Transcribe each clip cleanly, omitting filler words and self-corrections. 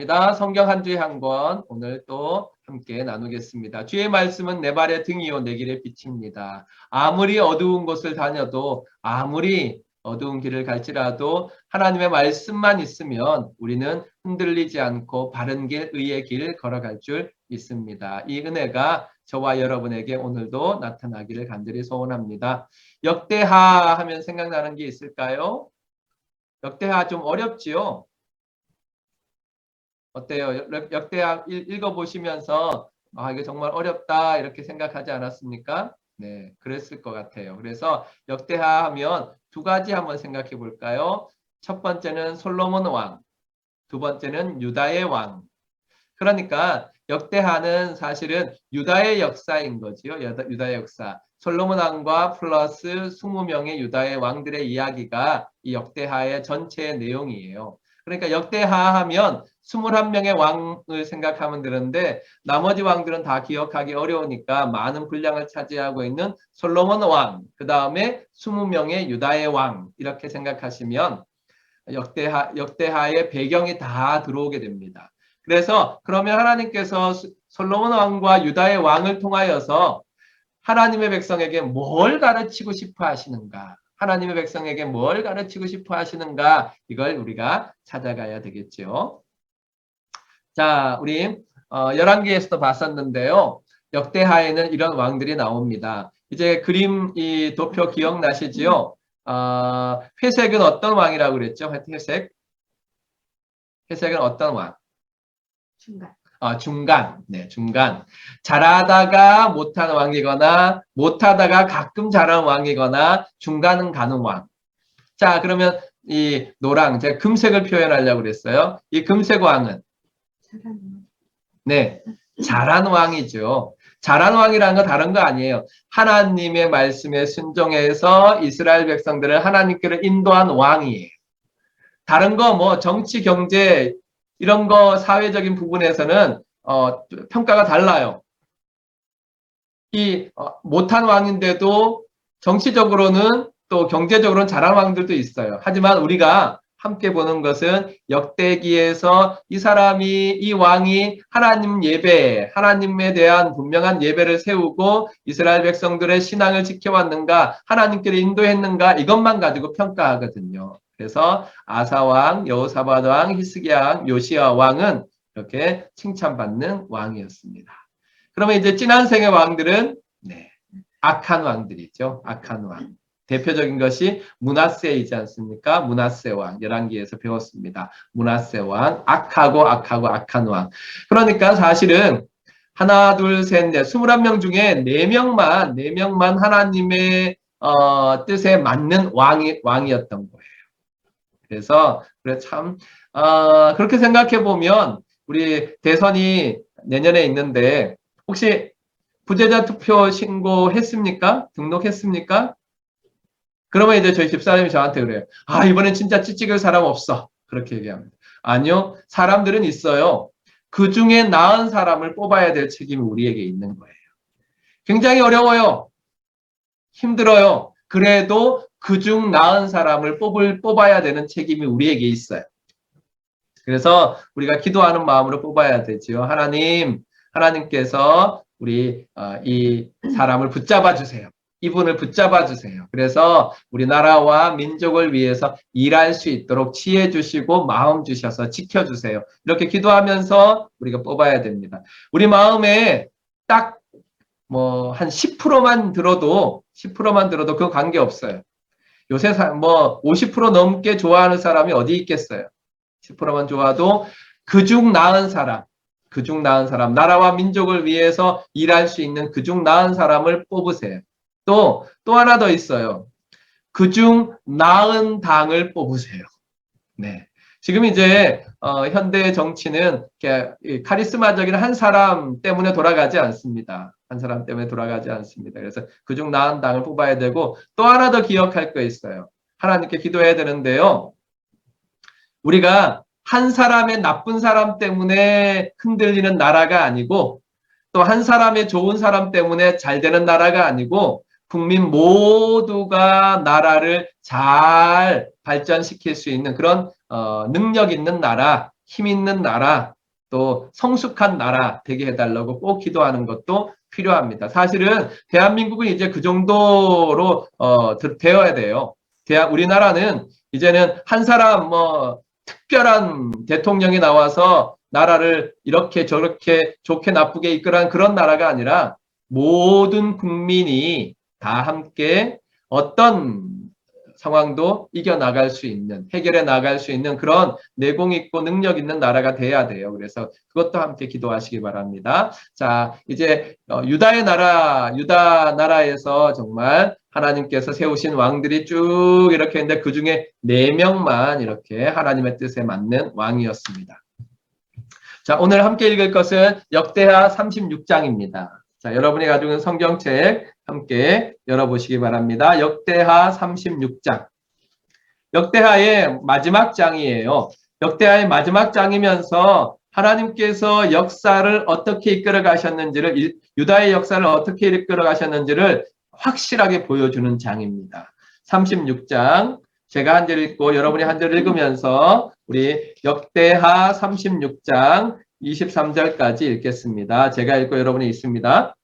반갑습니다. 성경 한 주에 한 권 오늘 또 함께 나누겠습니다. 주의 말씀은 내 발의 등이요 내 길의 빛입니다. 아무리 어두운 곳을 다녀도 아무리 어두운 길을 갈지라도 하나님의 말씀만 있으면 우리는 흔들리지 않고 바른 길, 의의 길 걸어갈 줄 믿습니다. 이 은혜가 저와 여러분에게 오늘도 나타나기를 간절히 소원합니다. 역대하 하면 생각나는 게 있을까요? 역대하 좀 어렵지요? 어때요? 역대하 읽어보시면서 이게 정말 어렵다 이렇게 생각하지 않았습니까? 네, 그랬을 것 같아요. 그래서 역대하 하면 두 가지 한번 생각해 볼까요? 첫 번째는 솔로몬 왕, 두 번째는 유다의 왕. 그러니까 역대하는 사실은 유다의 역사인 거지요. 유다의 역사. 솔로몬 왕과 플러스 20명의 유다의 왕들의 이야기가 이 역대하의 전체의 내용이에요. 그러니까 역대하 하면 21명의 왕을 생각하면 되는데 나머지 왕들은 다 기억하기 어려우니까 많은 분량을 차지하고 있는 솔로몬 왕, 그 다음에 20명의 유다의 왕 이렇게 생각하시면 역대하의 배경이 다 들어오게 됩니다. 그래서 그러면 하나님께서 솔로몬 왕과 유다의 왕을 통하여서 하나님의 백성에게 뭘 가르치고 싶어 하시는가? 하나님의 백성에게 뭘 가르치고 싶어 하시는가? 이걸 우리가 찾아가야 되겠죠. 자, 우리 열왕기에서도 봤었는데요. 역대하에는 이런 왕들이 나옵니다. 이제 그림 이 도표 기억나시지요? 회색은 어떤 왕이라고 그랬죠? 회색. 회색은 어떤 왕? 중간. 중간. 네, 중간. 잘하다가 못하는 왕이거나 못하다가 가끔 잘하는 왕이거나 중간은 가는 왕. 자, 그러면 이 노랑, 제가 금색을 표현하려고 그랬어요. 이 금색 왕은 네, 잘한 왕이죠. 잘한 왕이라는 건 다른 거 아니에요. 하나님의 말씀에 순종해서 이스라엘 백성들을 하나님께로 인도한 왕이에요. 다른 거 뭐 정치, 경제 이런 거 사회적인 부분에서는 평가가 달라요. 못한 왕인데도 정치적으로는 또 경제적으로는 잘한 왕들도 있어요. 하지만 우리가 함께 보는 것은 역대기에서 이 왕이 하나님 예배, 하나님에 대한 분명한 예배를 세우고 이스라엘 백성들의 신앙을 지켜왔는가, 하나님께로 인도했는가 이것만 가지고 평가하거든요. 그래서 아사왕, 여호사밧 왕, 히스기야 왕, 요시야 왕은 이렇게 칭찬받는 왕이었습니다. 그러면 이제 지난생의 왕들은 악한 왕들이죠. 악한 왕. 대표적인 것이 므낫세이지 않습니까? 므낫세 왕. 열왕기에서 배웠습니다. 므낫세 왕. 악한 왕. 그러니까 사실은 하나, 둘, 셋, 넷, 21명 중에 4명만 하나님의 뜻에 맞는 왕이었던 거예요. 그래서 참 그렇게 생각해 보면 우리 대선이 내년에 있는데 혹시 부재자 투표 신고했습니까? 등록했습니까? 그러면 이제 저희 집사람이 저한테 그래요. 이번엔 진짜 찌찍을 사람 없어. 그렇게 얘기합니다. 아니요. 사람들은 있어요. 그 중에 나은 사람을 뽑아야 될 책임이 우리에게 있는 거예요. 굉장히 어려워요. 힘들어요. 그래도 그중 나은 사람을 뽑아야 되는 책임이 우리에게 있어요. 그래서 우리가 기도하는 마음으로 뽑아야 되지요. 하나님께서 우리 이 사람을 붙잡아 주세요. 이분을 붙잡아 주세요. 그래서 우리나라와 민족을 위해서 일할 수 있도록 지혜 주시고 마음 주셔서 지켜주세요. 이렇게 기도하면서 우리가 뽑아야 됩니다. 우리 마음에 딱 뭐 한 10%만 들어도 그건 관계없어요. 요새 50% 넘게 좋아하는 사람이 어디 있겠어요? 10%만 좋아도 그중 나은 사람, 나라와 민족을 위해서 일할 수 있는 그중 나은 사람을 뽑으세요. 또 하나 더 있어요. 그중 나은 당을 뽑으세요. 네. 지금 이제 현대 정치는 카리스마적인 한 사람 때문에 돌아가지 않습니다. 한 사람 때문에 돌아가지 않습니다. 그래서 그중 나은 당을 뽑아야 되고 또 하나 더 기억할 거 있어요. 하나님께 기도해야 되는데요. 우리가 한 사람의 나쁜 사람 때문에 흔들리는 나라가 아니고 또 한 사람의 좋은 사람 때문에 잘 되는 나라가 아니고 국민 모두가 나라를 잘 발전시킬 수 있는 그런 능력 있는 나라, 힘 있는 나라, 또 성숙한 나라 되게 해달라고 꼭 기도하는 것도 필요합니다. 사실은 대한민국은 이제 그 정도로 되어야 돼요. 우리나라는 이제는 한 사람 특별한 대통령이 나와서 나라를 이렇게 저렇게 좋게 나쁘게 이끌어가는 그런 나라가 아니라 모든 국민이 다 함께 어떤 상황도 이겨나갈 수 있는, 해결해 나갈 수 있는 그런 내공 있고 능력 있는 나라가 돼야 돼요. 그래서 그것도 함께 기도하시기 바랍니다. 자, 이제 유다 나라에서 정말 하나님께서 세우신 왕들이 쭉 이렇게 있는데 그 중에 4명만 이렇게 하나님의 뜻에 맞는 왕이었습니다. 자, 오늘 함께 읽을 것은 역대하 36장입니다. 자, 여러분이 가지고 있는 성경책 함께 열어보시기 바랍니다. 역대하 36장. 역대하의 마지막 장이에요. 역대하의 마지막 장이면서 하나님께서 역사를 어떻게 이끌어 가셨는지를, 유다의 역사를 어떻게 이끌어 가셨는지를 확실하게 보여주는 장입니다. 36장. 제가 한 절 읽고 여러분이 한 절 읽으면서 우리 역대하 36장 23절까지 읽겠습니다. 제가 읽고 여러분이 읽습니다.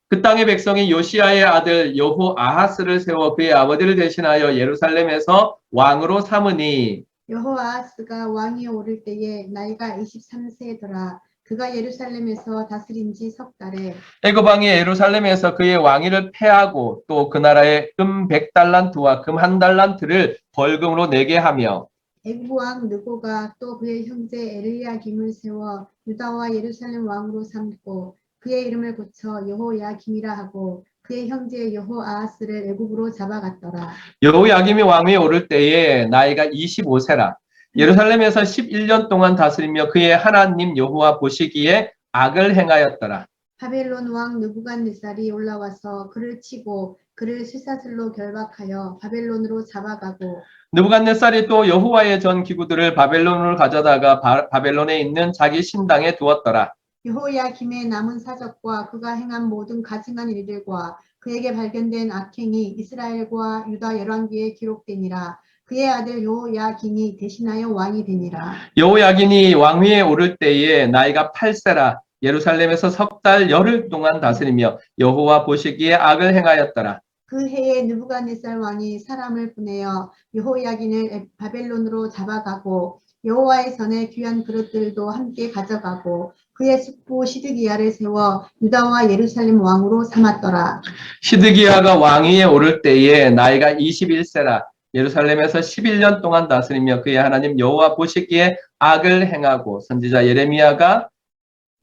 그 땅의 백성이 요시야의 아들 여호아하스를 세워 그의 아버지를 대신하여 예루살렘에서 왕으로 삼으니 여호아하스가 왕이 오를 때에 나이가 23세더라. 그가 예루살렘에서 다스린 지 석 달에 애굽 왕이 예루살렘에서 그의 왕위를 폐하고 또 그 나라에 금 100달란트와 금 1달란트를 벌금으로 내게 하며 애굽 왕 느고가 또 그의 형제 엘리야김을 세워 유다와 예루살렘 왕으로 삼고 그의 이름을 고쳐 여호야김이라 하고 그의 형제 여호아하스를 애굽으로 잡아갔더라. 여호야김이 왕위에 오를 때에 나이가 25세라. 예루살렘에서 11년 동안 다스리며 그의 하나님 여호와 보시기에 악을 행하였더라. 바벨론 왕 느부갓네살이 올라와서 그를 치고 그를 쇠사슬로 결박하여 바벨론으로 잡아가고 느부갓네살이 또 여호와의 전 기구들을 바벨론으로 가져다가 바벨론에 있는 자기 신당에 두었더라. 여호야김의 남은 사적과 그가 행한 모든 가증한 일들과 그에게 발견된 악행이 이스라엘과 유다 열왕기에 기록되니라. 그의 아들 여호야김이 대신하여 왕이 되니라. 여호야김이 왕위에 오를 때에 나이가 8세라. 예루살렘에서 석 달 열흘 동안 다스리며 여호와 보시기에 악을 행하였더라. 그 해에 느부갓네살 왕이 사람을 보내어 여호야긴을 바벨론으로 잡아가고 여호와의 전에 귀한 그릇들도 함께 가져가고 그의 숙부 시드기야를 세워 유다와 예루살렘 왕으로 삼았더라. 시드기야가 왕위에 오를 때에 나이가 21세라. 예루살렘에서 11년 동안 다스리며 그의 하나님 여호와 보시기에 악을 행하고 선지자 예레미야가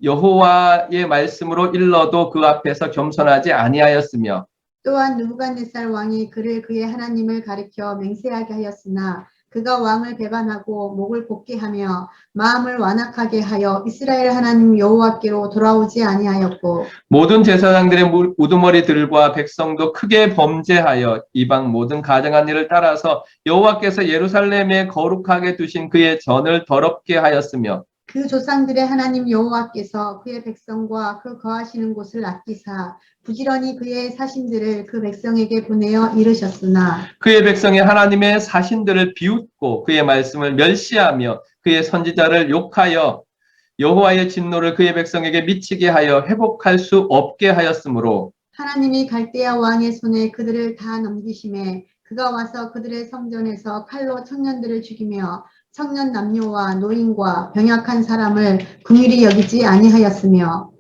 여호와의 말씀으로 일러도 그 앞에서 겸손하지 아니하였으며 또한 느부갓네살 왕이 그를 그의 하나님을 가리켜 맹세하게 하였으나 그가 왕을 배반하고 목을 곧게 하며 마음을 완악하게 하여 이스라엘 하나님 여호와께로 돌아오지 아니하였고 모든 제사장들의 우두머리들과 백성도 크게 범죄하여 이방 모든 가증한 일을 따라서 여호와께서 예루살렘에 거룩하게 두신 그의 전을 더럽게 하였으며 그 조상들의 하나님 여호와께서 그의 백성과 그 거하시는 곳을 아끼사 부지런히 그의 사신들을 그 백성에게 보내어 이르셨으나 그의 백성이 하나님의 사신들을 비웃고 그의 말씀을 멸시하며 그의 선지자를 욕하여 여호와의 진노를 그의 백성에게 미치게 하여 회복할 수 없게 하였으므로 하나님이 갈대아 왕의 손에 그들을 다 넘기심에 그가 와서 그들의 성전에서 칼로 청년들을 죽이며 청년 남녀와 노인과 병약한 사람을 긍휼히 여기지 아니하였으며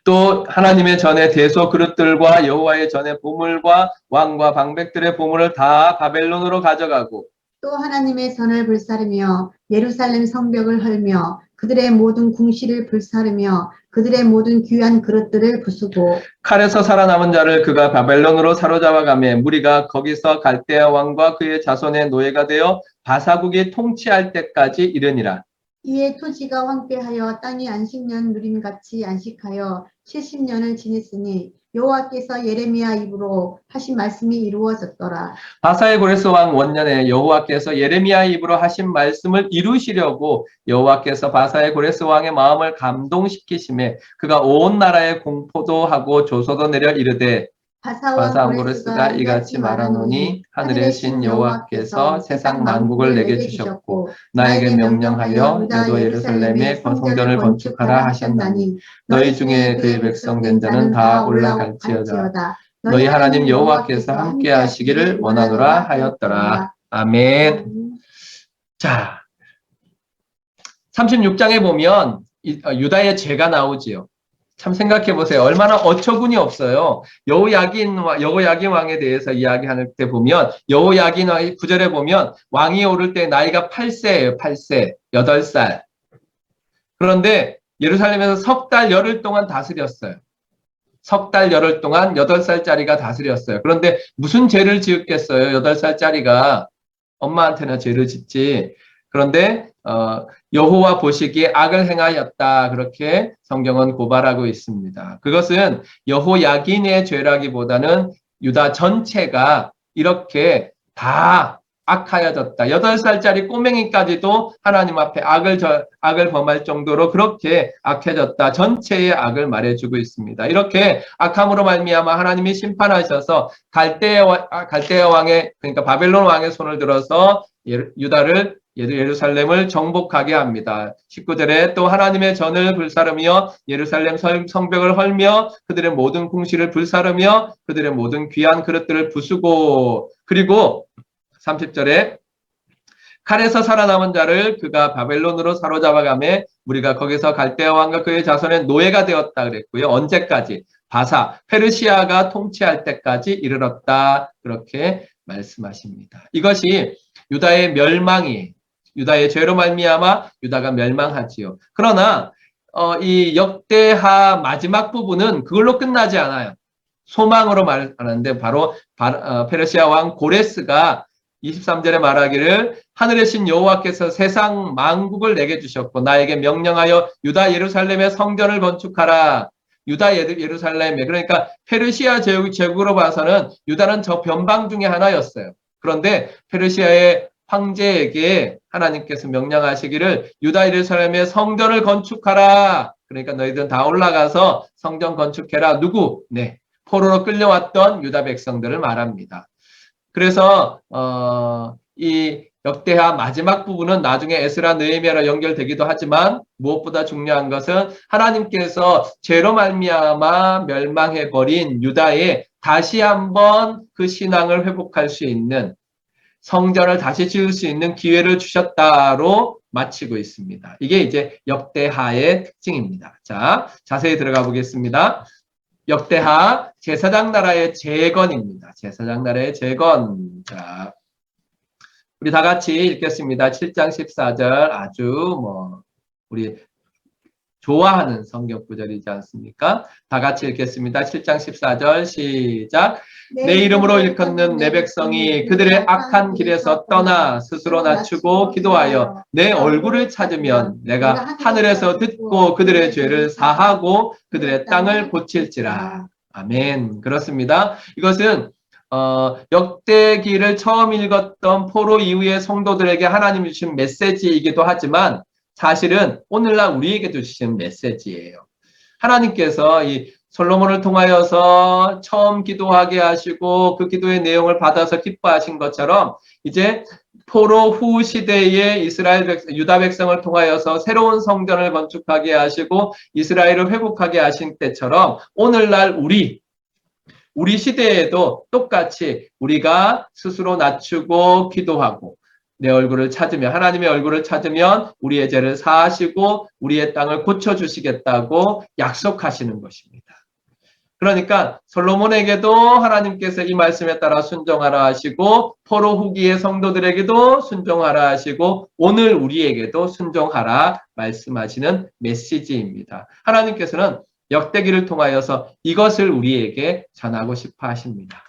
또 하나님의 전에 대소 그릇들과 여호와의 전에 보물과 왕과 방백들의 보물을 다 바벨론으로 가져가고 또 하나님의 전을 불사르며 예루살렘 성벽을 헐며 그들의 모든 궁시를 불사르며 그들의 모든 귀한 그릇들을 부수고 칼에서 살아남은 자를 그가 바벨론으로 사로잡아가며 무리가 거기서 갈대아 왕과 그의 자손의 노예가 되어 바사국이 통치할 때까지 이르니라. 이에 토지가 황폐하여 땅이 안식년 누림같이 안식하여 70년을 지냈으니 여호와께서 예레미야 입으로 하신 말씀이 이루어졌더라. 바사의 고레스 왕 원년에 여호와께서 예레미야 입으로 하신 말씀을 이루시려고 여호와께서 바사의 고레스 왕의 마음을 감동시키심에 그가 온 나라에 공포도 하고 조서도 내려 이르되 바사와 고레스가 이같이 말하노니 하늘의 신 여호와께서 세상 만국을 내게 주셨고 나에게 명령하여 유다 예루살렘에 성전을 건축하라 하셨나니 너희 중에 그의 백성 된 자는 다 올라갈지어다. 너희 하나님 여호와께서 함께 하시기를 원하노라 하였더라. 아멘. 자, 36장에 보면 유다의 죄가 나오지요. 참 생각해 보세요. 얼마나 어처구니 없어요. 여호야긴 왕에 대해서 이야기할 때 보면 여호야긴 왕이 9절에 보면 왕이 오를 때 나이가 8세예요. 8세, 8살. 그런데 예루살렘에서 석 달 열흘 동안 다스렸어요. 석 달 열흘 동안 8살짜리가 다스렸어요. 그런데 무슨 죄를 지었겠어요? 8살짜리가 엄마한테나 죄를 짓지. 그런데 여호와 보시기에 악을 행하였다. 그렇게 성경은 고발하고 있습니다. 그것은 여호야긴의 죄라기보다는 유다 전체가 이렇게 다 악하여졌다. 8살짜리 꼬맹이까지도 하나님 앞에 악을 범할 정도로 그렇게 악해졌다. 전체의 악을 말해주고 있습니다. 이렇게 악함으로 말미암아 하나님이 심판하셔서 갈대아 왕의, 그러니까 바벨론 왕의 손을 들어서 유다를 예루살렘을 정복하게 합니다. 19절에 또 하나님의 전을 불사르며 예루살렘 성벽을 헐며 그들의 모든 궁시를 불사르며 그들의 모든 귀한 그릇들을 부수고, 그리고 30절에 칼에서 살아남은 자를 그가 바벨론으로 사로잡아가매 우리가 거기서 갈대아 왕과 그의 자손의 노예가 되었다 그랬고요. 언제까지? 바사, 페르시아가 통치할 때까지 이르렀다. 그렇게 말씀하십니다. 이것이 유다의 멸망이, 유다의 죄로 말미암아 유다가 멸망하지요. 그러나 이 역대하 마지막 부분은 그걸로 끝나지 않아요. 소망으로 말하는데 바로 페르시아 왕 고레스가 23절에 말하기를 하늘의 신 여호와께서 세상 만국을 내게 주셨고 나에게 명령하여 유다 예루살렘의 성전을 건축하라. 유다 예루살렘에, 그러니까 페르시아 제국으로 봐서는 유다는 저 변방 중에 하나였어요. 그런데 페르시아의 황제에게 하나님께서 명령하시기를 유다 예루살렘의 성전을 건축하라. 그러니까 너희들은 다 올라가서 성전 건축해라. 누구? 네, 포로로 끌려왔던 유다 백성들을 말합니다. 그래서 이 역대하 마지막 부분은 나중에 에스라 느헤미야로 연결되기도 하지만 무엇보다 중요한 것은 하나님께서 죄로 말미암아 멸망해버린 유다에 다시 한번 그 신앙을 회복할 수 있는, 성전을 다시 지을 수 있는 기회를 주셨다로 마치고 있습니다. 이게 이제 역대하의 특징입니다. 자, 자세히 들어가 보겠습니다. 역대하 제사장 나라의 재건입니다. 제사장 나라의 재건. 자, 우리 다 같이 읽겠습니다. 7장 14절 아주 우리 좋아하는 성경 구절이지 않습니까? 다 같이 읽겠습니다. 7장 14절 시작. 내 이름으로 일컫는 내 백성이 그들의 악한 길에서 떠나 스스로 낮추고 기도하여 내 얼굴을 찾으면 내가 하늘에서 듣고 그들의 죄를 사하고 그들의 땅을 고칠지라. 아멘. 그렇습니다. 이것은 역대기를 처음 읽었던 포로 이후의 성도들에게 하나님이 주신 메시지이기도 하지만 사실은 오늘날 우리에게도 주신 메시지예요. 하나님께서 이 솔로몬을 통하여서 처음 기도하게 하시고 그 기도의 내용을 받아서 기뻐하신 것처럼 이제 포로 후 시대에 유다 백성을 통하여서 새로운 성전을 건축하게 하시고 이스라엘을 회복하게 하신 때처럼 오늘날 우리 시대에도 똑같이 우리가 스스로 낮추고 기도하고 내 얼굴을 찾으면, 하나님의 얼굴을 찾으면 우리의 죄를 사하시고 우리의 땅을 고쳐주시겠다고 약속하시는 것입니다. 그러니까 솔로몬에게도 하나님께서 이 말씀에 따라 순종하라 하시고 포로 후기의 성도들에게도 순종하라 하시고 오늘 우리에게도 순종하라 말씀하시는 메시지입니다. 하나님께서는 역대기를 통하여서 이것을 우리에게 전하고 싶어 하십니다.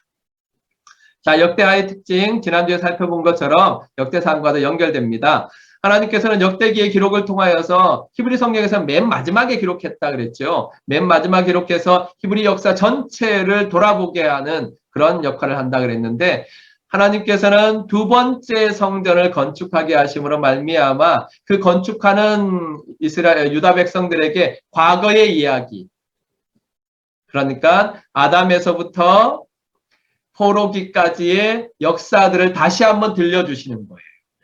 자, 역대하의 특징, 지난주에 살펴본 것처럼 역대상과도 연결됩니다. 하나님께서는 역대기의 기록을 통하여서 히브리 성경에서 맨 마지막에 기록했다 그랬죠. 맨 마지막 기록해서 히브리 역사 전체를 돌아보게 하는 그런 역할을 한다 그랬는데 하나님께서는 두 번째 성전을 건축하게 하심으로 말미암아 그 건축하는 유다 백성들에게 과거의 이야기, 그러니까 아담에서부터 포로기까지의 역사들을 다시 한번 들려주시는 거예요.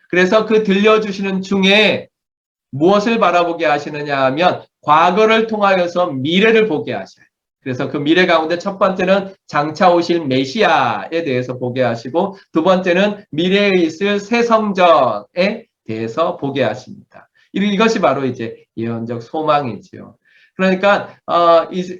그래서 그 들려주시는 중에 무엇을 바라보게 하시느냐 하면 과거를 통하여서 미래를 보게 하셔요. 그래서 그 미래 가운데 첫 번째는 장차 오실 메시아에 대해서 보게 하시고 두 번째는 미래에 있을 새 성전에 대해서 보게 하십니다. 이것이 바로 이제 예언적 소망이지요. 그러니까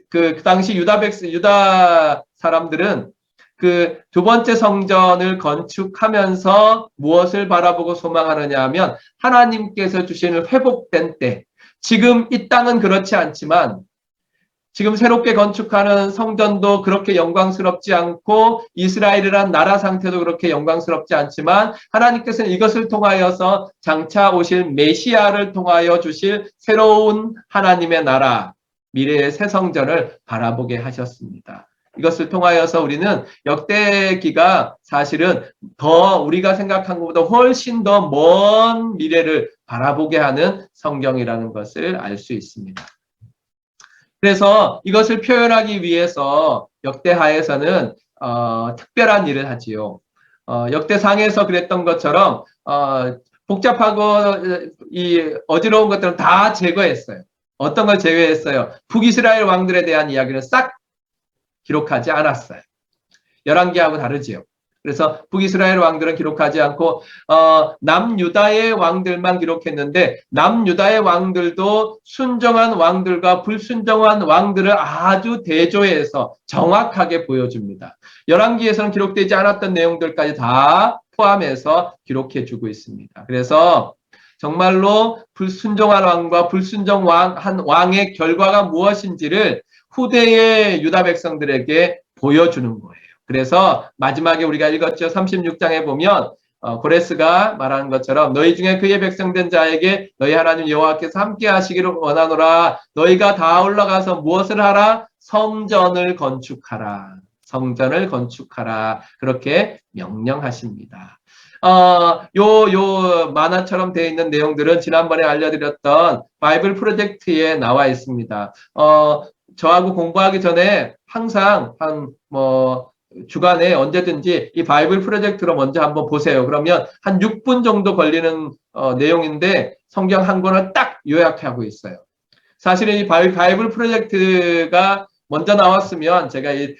그 당시 유다 사람들은 그 두 번째 성전을 건축하면서 무엇을 바라보고 소망하느냐 하면 하나님께서 주시는 회복된 때, 지금 이 땅은 그렇지 않지만 지금 새롭게 건축하는 성전도 그렇게 영광스럽지 않고 이스라엘이란 나라 상태도 그렇게 영광스럽지 않지만 하나님께서는 이것을 통하여서 장차 오실 메시아를 통하여 주실 새로운 하나님의 나라, 미래의 새 성전을 바라보게 하셨습니다. 이것을 통하여서 우리는 역대기가 사실은 더 우리가 생각한 것보다 훨씬 더 먼 미래를 바라보게 하는 성경이라는 것을 알 수 있습니다. 그래서 이것을 표현하기 위해서 역대하에서는 특별한 일을 하지요. 역대상에서 그랬던 것처럼 복잡하고 이 어지러운 것들은 다 제거했어요. 어떤 걸 제외했어요? 북이스라엘 왕들에 대한 이야기를 싹 기록하지 않았어요. 열왕기하고 다르지요. 그래서 북이스라엘 왕들은 기록하지 않고 남유다의 왕들만 기록했는데 남유다의 왕들도 순정한 왕들과 불순정한 왕들을 아주 대조해서 정확하게 보여줍니다. 열왕기에서는 기록되지 않았던 내용들까지 다 포함해서 기록해주고 있습니다. 그래서 정말로 불순종한 왕과 불순종한 왕의 결과가 무엇인지를 후대의 유다 백성들에게 보여주는 거예요. 그래서 마지막에 우리가 읽었죠. 36장에 보면 고레스가 말하는 것처럼 너희 중에 그의 백성된 자에게 너희 하나님 여호와께서 함께 하시기를 원하노라. 너희가 다 올라가서 무엇을 하라? 성전을 건축하라. 성전을 건축하라. 그렇게 명령하십니다. 요 만화처럼 되어 있는 내용들은 지난번에 알려드렸던 바이블 프로젝트에 나와 있습니다. 저하고 공부하기 전에 항상 주간에 언제든지 이 바이블 프로젝트로 먼저 한번 보세요. 그러면 한 6분 정도 걸리는 내용인데 성경 한 권을 딱 요약하고 있어요. 사실은 이 바이블 프로젝트가 먼저 나왔으면 제가 이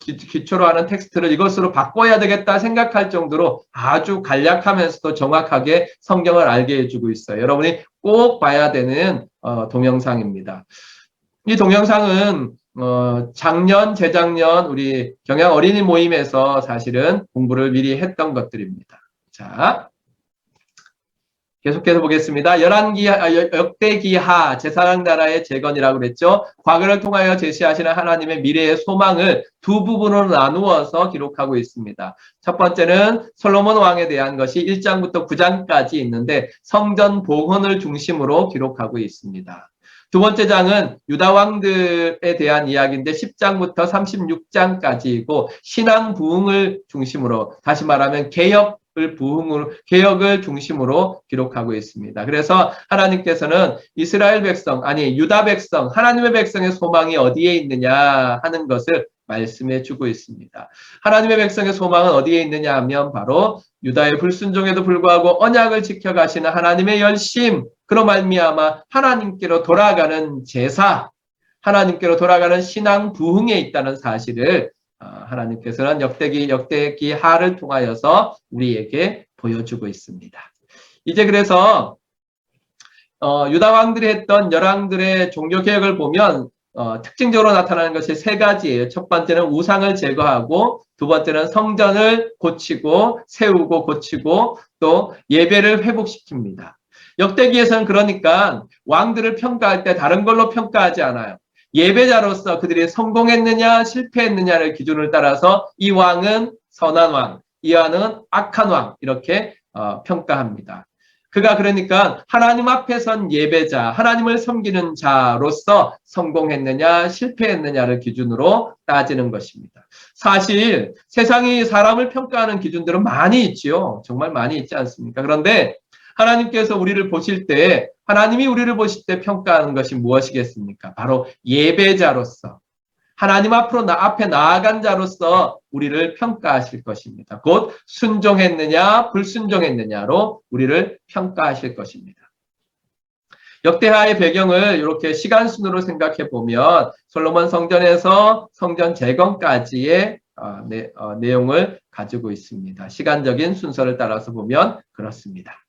기초로 하는 텍스트를 이것으로 바꿔야 되겠다 생각할 정도로 아주 간략하면서도 정확하게 성경을 알게 해주고 있어요. 여러분이 꼭 봐야 되는 동영상입니다. 이 동영상은 작년, 재작년 우리 경양 어린이 모임에서 사실은 공부를 미리 했던 것들입니다. 자, 계속해서 보겠습니다. 역대기하 제4강 나라의 재건이라고 그랬죠. 과거를 통하여 제시하시는 하나님의 미래의 소망을 두 부분으로 나누어서 기록하고 있습니다. 첫 번째는 솔로몬 왕에 대한 것이 1장부터 9장까지 있는데 성전 복원을 중심으로 기록하고 있습니다. 두 번째 장은 유다 왕들에 대한 이야기인데 10장부터 36장까지이고 신앙 부흥을 중심으로, 다시 말하면 개혁을 중심으로 기록하고 있습니다. 그래서 하나님께서는 이스라엘 백성, 아니 유다 백성, 하나님의 백성의 소망이 어디에 있느냐 하는 것을 말씀해 주고 있습니다. 하나님의 백성의 소망은 어디에 있느냐 하면 바로 유다의 불순종에도 불구하고 언약을 지켜가시는 하나님의 열심, 그로 말미암아 하나님께로 돌아가는 제사, 하나님께로 돌아가는 신앙 부흥에 있다는 사실을 하나님께서는 역대기하를 통하여서 우리에게 보여주고 있습니다. 이제 그래서 유다 왕들이 했던 열왕들의 종교개혁을 보면 특징적으로 나타나는 것이 세 가지예요. 첫 번째는 우상을 제거하고, 두 번째는 성전을 고치고 세우고 고치고, 또 예배를 회복시킵니다. 역대기에서는 그러니까 왕들을 평가할 때 다른 걸로 평가하지 않아요. 예배자로서 그들이 성공했느냐 실패했느냐를 기준을 따라서 이 왕은 선한 왕, 이 왕은 악한 왕, 이렇게 평가합니다. 그가 그러니까 하나님 앞에 선 예배자, 하나님을 섬기는 자로서 성공했느냐 실패했느냐를 기준으로 따지는 것입니다. 사실 세상이 사람을 평가하는 기준들은 많이 있지요. 정말 많이 있지 않습니까? 그런데 하나님께서 우리를 보실 때, 하나님이 우리를 보실 때 평가하는 것이 무엇이겠습니까? 바로 예배자로서 하나님 앞에 나아간 자로서 우리를 평가하실 것입니다. 곧 순종했느냐 불순종했느냐로 우리를 평가하실 것입니다. 역대하의 배경을 이렇게 시간순으로 생각해 보면 솔로몬 성전에서 성전 재건까지의 내용을 가지고 있습니다. 시간적인 순서를 따라서 보면 그렇습니다.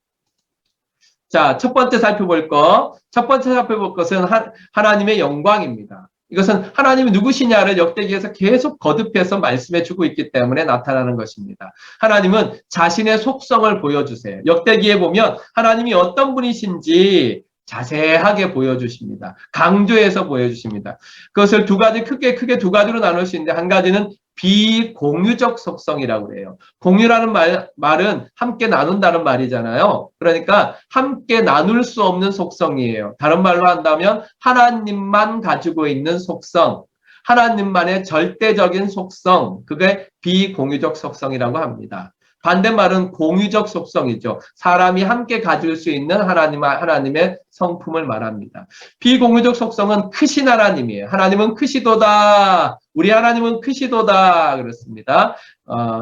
자, 첫 번째 살펴볼 것은 하나님의 영광입니다. 이것은 하나님이 누구시냐를 역대기에서 계속 거듭해서 말씀해 주고 있기 때문에 나타나는 것입니다. 하나님은 자신의 속성을 보여주세요. 역대기에 보면 하나님이 어떤 분이신지 자세하게 보여주십니다. 강조해서 보여주십니다. 그것을 크게 두 가지로 나눌 수 있는데, 한 가지는 비공유적 속성이라고 해요. 공유라는 말은 함께 나눈다는 말이잖아요. 그러니까 함께 나눌 수 없는 속성이에요. 다른 말로 한다면 하나님만 가지고 있는 속성, 하나님만의 절대적인 속성, 그게 비공유적 속성이라고 합니다. 반대말은 공유적 속성이죠. 사람이 함께 가질 수 있는 하나님의 성품을 말합니다. 비공유적 속성은 크신 하나님이에요. 하나님은 크시도다. 우리 하나님은 크시도다. 그렇습니다.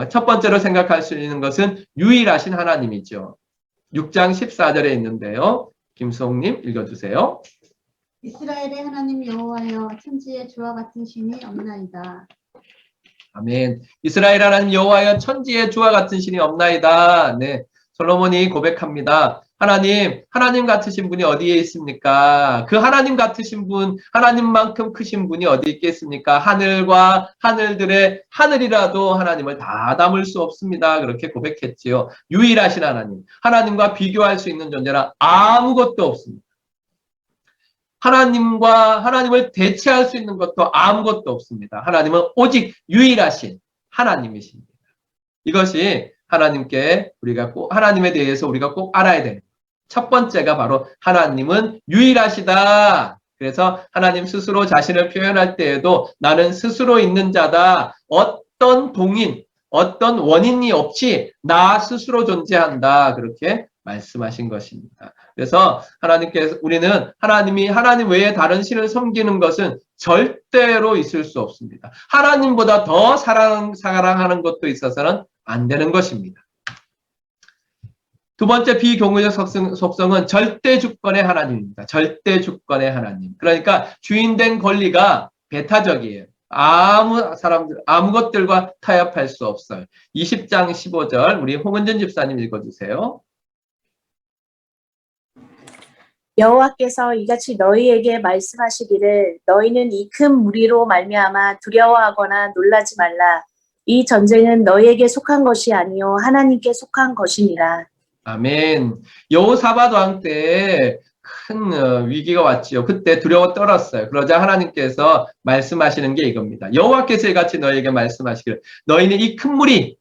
첫 번째로 생각할 수 있는 것은 유일하신 하나님이죠. 6장 14절에 있는데요. 김수홍님 읽어주세요. 이스라엘의 하나님 여호와여 천지에 주와 같은 신이 없나이다. 아멘. 이스라엘 하나님 여호와여 천지에 주와 같은 신이 없나이다. 네. 솔로몬이 고백합니다. 하나님 같으신 분이 어디에 있습니까? 그 하나님 같으신 분, 하나님만큼 크신 분이 어디 있겠습니까? 하늘과 하늘들의 하늘이라도 하나님을 다 담을 수 없습니다. 그렇게 고백했지요. 유일하신 하나님과 비교할 수 있는 존재는 아무것도 없습니다. 하나님을 대체할 수 있는 것도 아무것도 없습니다. 하나님은 오직 유일하신 하나님이십니다. 이것이 하나님에 대해서 우리가 꼭 알아야 됩니다. 첫 번째가 바로 하나님은 유일하시다. 그래서 하나님 스스로 자신을 표현할 때에도 나는 스스로 있는 자다. 어떤 동인, 어떤 원인이 없이 나 스스로 존재한다. 그렇게 말씀하신 것입니다. 그래서 우리는 하나님 외에 다른 신을 섬기는 것은 절대로 있을 수 없습니다. 하나님보다 더 사랑하는 것도 있어서는 안 되는 것입니다. 두 번째 비공유적 속성은 절대 주권의 하나님입니다. 절대 주권의 하나님. 그러니까 주인된 권리가 배타적이에요. 아무 것들과 타협할 수 없어요. 20장 15절 우리 홍은진 집사님 읽어주세요. 여호와께서 이같이 너희에게 말씀하시기를 너희는 이 큰 무리로 말미암아 두려워하거나 놀라지 말라. 이 전쟁은 너희에게 속한 것이 아니요 하나님께 속한 것이니라. 아멘. 여호사밧 왕 때 큰 위기가 왔지요. 그때 두려워 떨었어요. 그러자 하나님께서 말씀하시는 게 이겁니다. 여호와께서 이같이 너희에게 말씀하시기를 너희는 이 큰 무리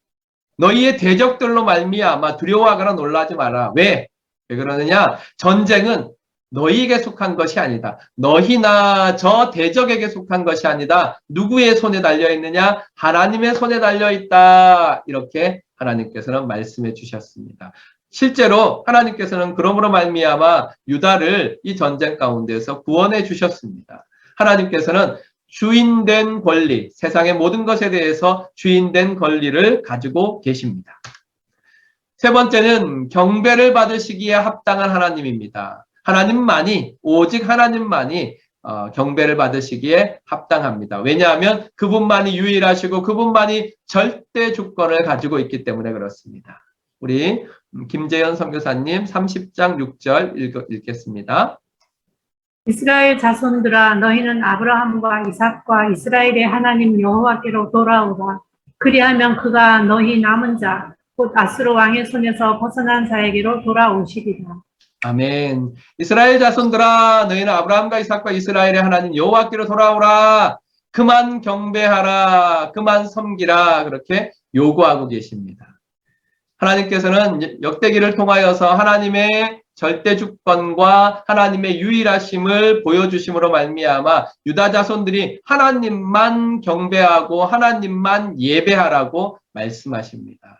너희의 대적들로 말미암아 두려워하거나 놀라지 마라. 왜 그러느냐? 전쟁은 너희에게 속한 것이 아니다. 너희나 저 대적에게 속한 것이 아니다. 누구의 손에 달려있느냐? 하나님의 손에 달려있다. 이렇게 하나님께서는 말씀해 주셨습니다. 실제로 하나님께서는 그러므로 말미암아 유다를 이 전쟁 가운데서 구원해 주셨습니다. 하나님께서는 주인된 권리, 세상의 모든 것에 대해서 주인된 권리를 가지고 계십니다. 세 번째는 경배를 받으시기에 합당한 하나님입니다. 오직 하나님만이 경배를 받으시기에 합당합니다. 왜냐하면 그분만이 유일하시고 그분만이 절대 주권을 가지고 있기 때문에 그렇습니다. 우리 김재현 선교사님 30장 6절 읽겠습니다. 이스라엘 자손들아 너희는 아브라함과 이삭과 이스라엘의 하나님 여호와께로 돌아오라. 그리하면 그가 너희 남은 자 곧 아스로 왕의 손에서 벗어난 자에게로 돌아오시리라. 아멘. 이스라엘 자손들아 너희는 아브라함과 이삭과 이스라엘의 하나님 여호와께로 돌아오라. 그만 경배하라. 그만 섬기라. 그렇게 요구하고 계십니다. 하나님께서는 역대기를 통하여서 하나님의 절대 주권과 하나님의 유일하심을 보여주심으로 말미암아 유다 자손들이 하나님만 경배하고 하나님만 예배하라고 말씀하십니다.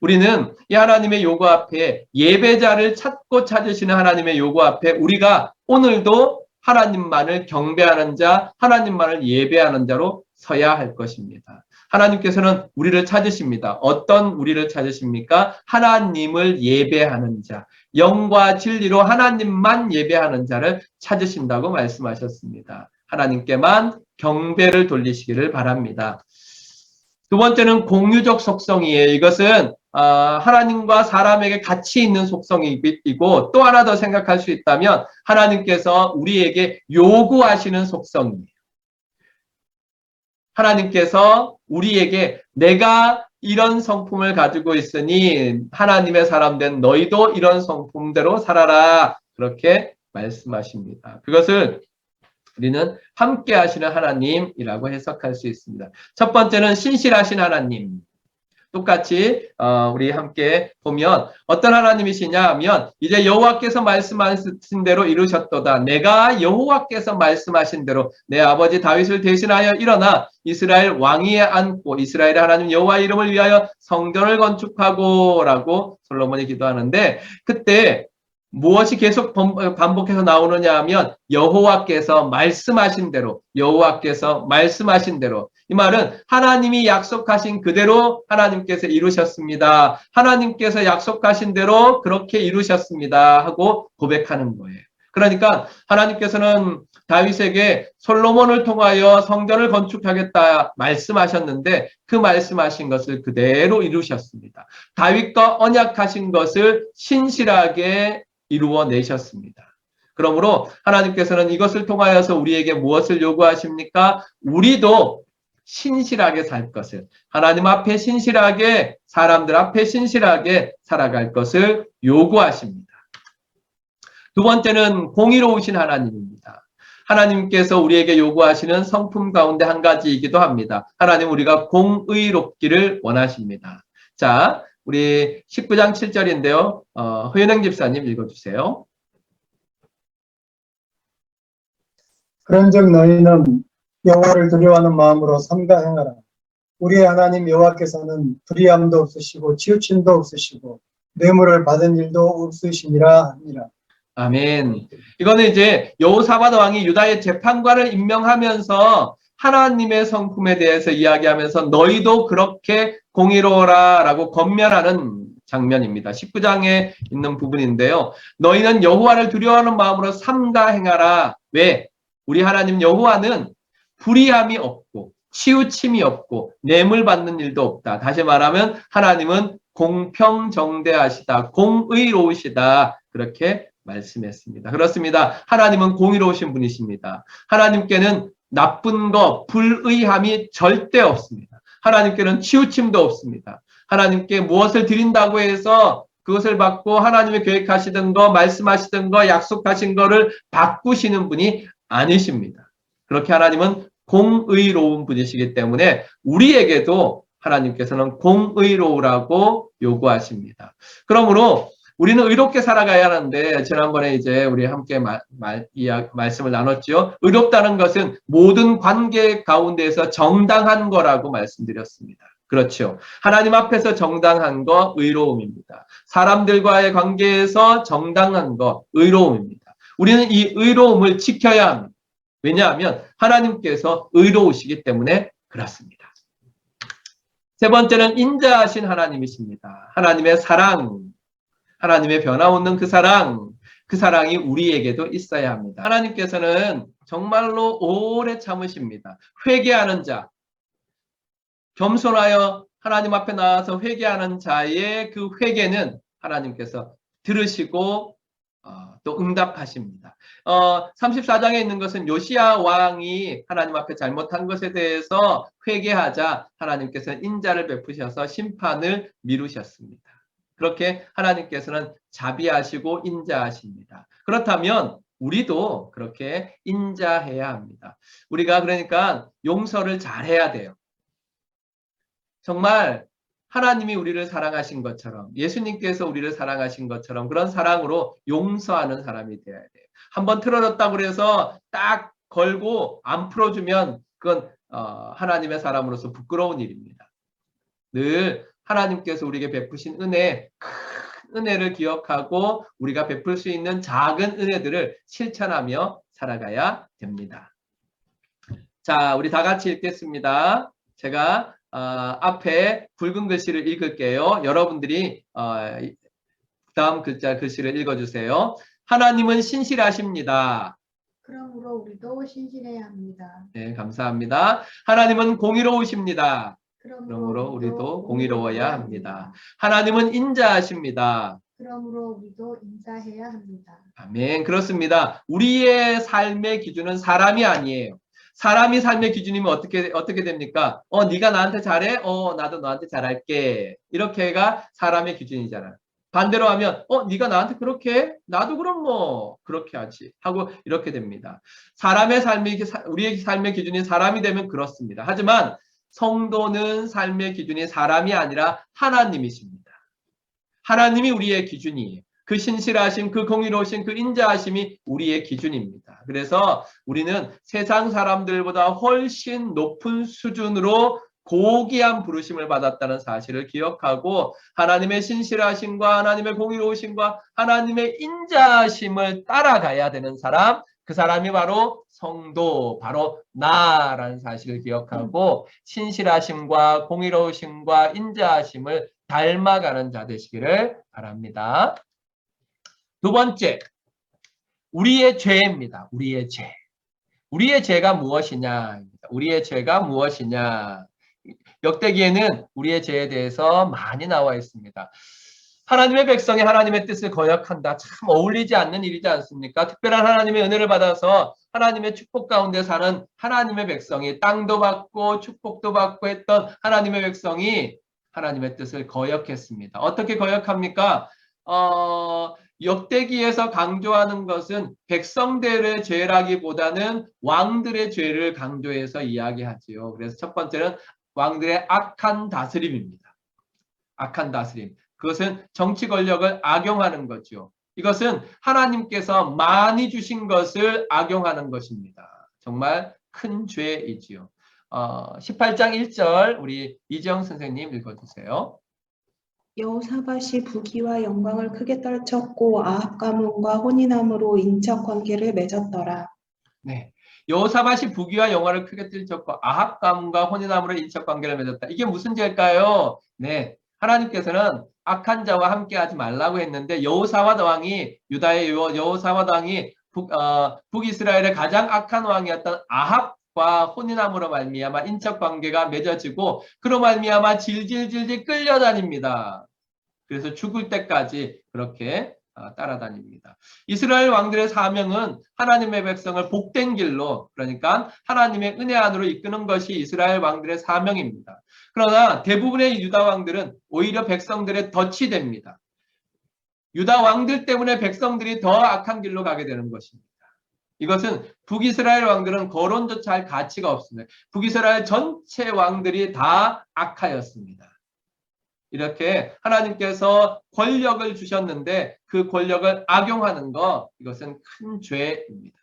우리는 이 하나님의 요구 앞에 예배자를 찾고 찾으시는 하나님의 요구 앞에 우리가 오늘도 하나님만을 경배하는 자, 하나님만을 예배하는 자로 서야 할 것입니다. 하나님께서는 우리를 찾으십니다. 어떤 우리를 찾으십니까? 하나님을 예배하는 자, 영과 진리로 하나님만 예배하는 자를 찾으신다고 말씀하셨습니다. 하나님께만 경배를 돌리시기를 바랍니다. 두 번째는 공유적 속성이에요. 이것은 하나님과 사람에게 같이 있는 속성이고, 또 하나 더 생각할 수 있다면 하나님께서 우리에게 요구하시는 속성이에요. 하나님께서 우리에게 내가 이런 성품을 가지고 있으니 하나님의 사람 된 너희도 이런 성품대로 살아라, 그렇게 말씀하십니다. 그것을 우리는 함께 하시는 하나님이라고 해석할 수 있습니다. 첫 번째는 신실하신 하나님. 똑같이 우리 함께 보면 어떤 하나님이시냐 하면, 이제 여호와께서 말씀하신 대로 이루셨도다. 내가 여호와께서 말씀하신 대로 내 아버지 다윗을 대신하여 일어나 이스라엘 왕위에 앉고 이스라엘의 하나님 여호와 이름을 위하여 성전을 건축하고 라고 솔로몬이 기도하는데, 그때 무엇이 계속 반복해서 나오느냐 하면 여호와께서 말씀하신 대로, 여호와께서 말씀하신 대로. 이 말은 하나님이 약속하신 그대로 하나님께서 이루셨습니다. 하나님께서 약속하신 대로 그렇게 이루셨습니다 하고 고백하는 거예요. 그러니까 하나님께서는 다윗에게 솔로몬을 통하여 성전을 건축하겠다 말씀하셨는데 그 말씀하신 것을 그대로 이루셨습니다. 다윗과 언약하신 것을 신실하게 이루어내셨습니다. 그러므로 하나님께서는 이것을 통하여서 우리에게 무엇을 요구하십니까? 우리도 신실하게 살 것을, 하나님 앞에 신실하게, 사람들 앞에 신실하게 살아갈 것을 요구하십니다. 두 번째는 공의로우신 하나님입니다. 하나님께서 우리에게 요구하시는 성품 가운데 한 가지이기도 합니다. 하나님, 우리가 공의롭기를 원하십니다. 자, 우리 19장 7절인데요. 허윤행 집사님 읽어주세요. 그런즉 너희는 여호와를 두려워하는 마음으로 삼가 행하라. 우리의 하나님 여호와께서는 불의함도 없으시고 치우침도 없으시고 뇌물을 받은 일도 없으시니라 하니라. 아멘. 이거는 이제 여호사밧 왕이 유다의 재판관을 임명하면서 하나님의 성품에 대해서 이야기하면서 너희도 그렇게 공의로워라 라고 권면하는 장면입니다. 19장에 있는 부분인데요. 너희는 여호와를 두려워하는 마음으로 삼가 행하라. 왜? 우리 하나님 여호와는 불의함이 없고 치우침이 없고 뇌물 받는 일도 없다. 다시 말하면 하나님은 공평정대하시다. 공의로우시다. 그렇게 말씀했습니다. 그렇습니다. 하나님은 공의로우신 분이십니다. 하나님께는 나쁜 거, 불의함이 절대 없습니다. 하나님께는 치우침도 없습니다. 하나님께 무엇을 드린다고 해서 그것을 받고 하나님의 계획하시던 거, 말씀하시던 거, 약속하신 거를 바꾸시는 분이 아니십니다. 그렇게 하나님은 공의로운 분이시기 때문에 우리에게도 하나님께서는 공의로우라고 요구하십니다. 그러므로 우리는 의롭게 살아가야 하는데, 지난번에 이제 우리 함께 말씀을 나눴죠. 의롭다는 것은 모든 관계 가운데에서 정당한 거라고 말씀드렸습니다. 그렇죠. 하나님 앞에서 정당한 거 의로움입니다. 사람들과의 관계에서 정당한 거 의로움입니다. 우리는 이 의로움을 지켜야 합니다. 왜냐하면 하나님께서 의로우시기 때문에 그렇습니다. 세 번째는 인자하신 하나님이십니다. 하나님의 사랑, 하나님의 변함없는 그 사랑이 우리에게도 있어야 합니다. 하나님께서는 정말로 오래 참으십니다. 회개하는 자, 겸손하여 하나님 앞에 나와서 회개하는 자의 그 회개는 하나님께서 들으시고 또 응답하십니다. 34장에 있는 것은 요시야 왕이 하나님 앞에 잘못한 것에 대해서 회개하자 하나님께서 인자를 베푸셔서 심판을 미루셨습니다. 그렇게 하나님께서는 자비하시고 인자하십니다. 그렇다면 우리도 그렇게 인자해야 합니다. 우리가 그러니까 용서를 잘해야 돼요. 정말 하나님이 우리를 사랑하신 것처럼, 예수님께서 우리를 사랑하신 것처럼 그런 사랑으로 용서하는 사람이 되어야 돼요. 한번 틀어졌다고 그래서 딱 걸고 안 풀어주면 그건 하나님의 사람으로서 부끄러운 일입니다. 늘 하나님께서 우리에게 베푸신 은혜, 큰 은혜를 기억하고 우리가 베풀 수 있는 작은 은혜들을 실천하며 살아가야 됩니다. 자, 우리 다 같이 읽겠습니다. 제가 앞에 굵은 글씨를 읽을게요. 여러분들이 다음 글씨를 읽어주세요. 하나님은 신실하십니다. 그러므로 우리도 신실해야 합니다. 네, 감사합니다. 하나님은 공의로우십니다. 그러므로 그러므로 우리도 공의로워야 합니다. 합니다. 하나님은 인자하십니다. 그러므로 우리도 인자해야 합니다. 아멘. 그렇습니다. 우리의 삶의 기준은 사람이 아니에요. 사람이 삶의 기준이면 어떻게 됩니까? 네가 나한테 잘해? 나도 너한테 잘할게. 이렇게가 사람의 기준이잖아. 반대로 하면 네가 나한테 그렇게 해? 나도 그럼 뭐 그렇게 하지 하고 이렇게 됩니다. 우리의 삶의 기준이 사람이 되면 그렇습니다. 하지만 성도는 삶의 기준이 사람이 아니라 하나님이십니다. 하나님이 우리의 기준이에요. 그 신실하심, 그 공의로우심, 그 인자하심이 우리의 기준입니다. 그래서 우리는 세상 사람들보다 훨씬 높은 수준으로 고귀한 부르심을 받았다는 사실을 기억하고 하나님의 신실하심과 하나님의 공의로우심과 하나님의 인자하심을 따라가야 되는 사람, 그 사람이 바로 성도, 바로 나라는 사실을 기억하고 신실하심과 공의로우심과 인자하심을 닮아가는 자 되시기를 바랍니다. 두 번째, 우리의 죄입니다. 우리의 죄. 우리의 죄가 무엇이냐? 우리의 죄가 무엇이냐? 역대기에는 우리의 죄에 대해서 많이 나와 있습니다. 하나님의 백성이 하나님의 뜻을 거역한다. 참 어울리지 않는 일이지 않습니까? 특별한 하나님의 은혜를 받아서 하나님의 축복 가운데 사는 하나님의 백성이 땅도 받고 축복도 받고 했던 하나님의 백성이 하나님의 뜻을 거역했습니다. 어떻게 거역합니까? 역대기에서 강조하는 것은 백성들의 죄라기보다는 왕들의 죄를 강조해서 이야기하지요. 그래서 첫 번째는 왕들의 악한 다스림입니다. 악한 다스림. 그것은 정치 권력을 악용하는 거죠. 이것은 하나님께서 많이 주신 것을 악용하는 것입니다. 정말 큰 죄이지요. 18장 1절 우리 이지영 선생님 읽어주세요. 여호사밧이 부귀와 영광을 크게 떨쳤고 아합 가문과 혼인함으로 인척 관계를 맺었더라. 네, 여호사밧이 부귀와 영광을 크게 떨쳤고 아합 가문과 혼인함으로 인척 관계를 맺었다. 이게 무슨 죄일까요? 네, 하나님께서는 악한 자와 함께하지 말라고 했는데 여호사밧 왕이 유다의 여호사밧 왕이 북이스라엘의 가장 악한 왕이었던 아합과 혼인함으로 말미암아 인척 관계가 맺어지고 그로 말미암아 질질 끌려다닙니다. 그래서 죽을 때까지 그렇게 따라다닙니다. 이스라엘 왕들의 사명은 하나님의 백성을 복된 길로, 그러니까 하나님의 은혜 안으로 이끄는 것이 이스라엘 왕들의 사명입니다. 그러나 대부분의 유다 왕들은 오히려 백성들의 덫이 됩니다. 유다 왕들 때문에 백성들이 더 악한 길로 가게 되는 것입니다. 이것은 북이스라엘 왕들은 거론조차 할 가치가 없습니다. 북이스라엘 전체 왕들이 다 악하였습니다. 이렇게 하나님께서 권력을 주셨는데 그 권력을 악용하는 것, 이것은 큰 죄입니다.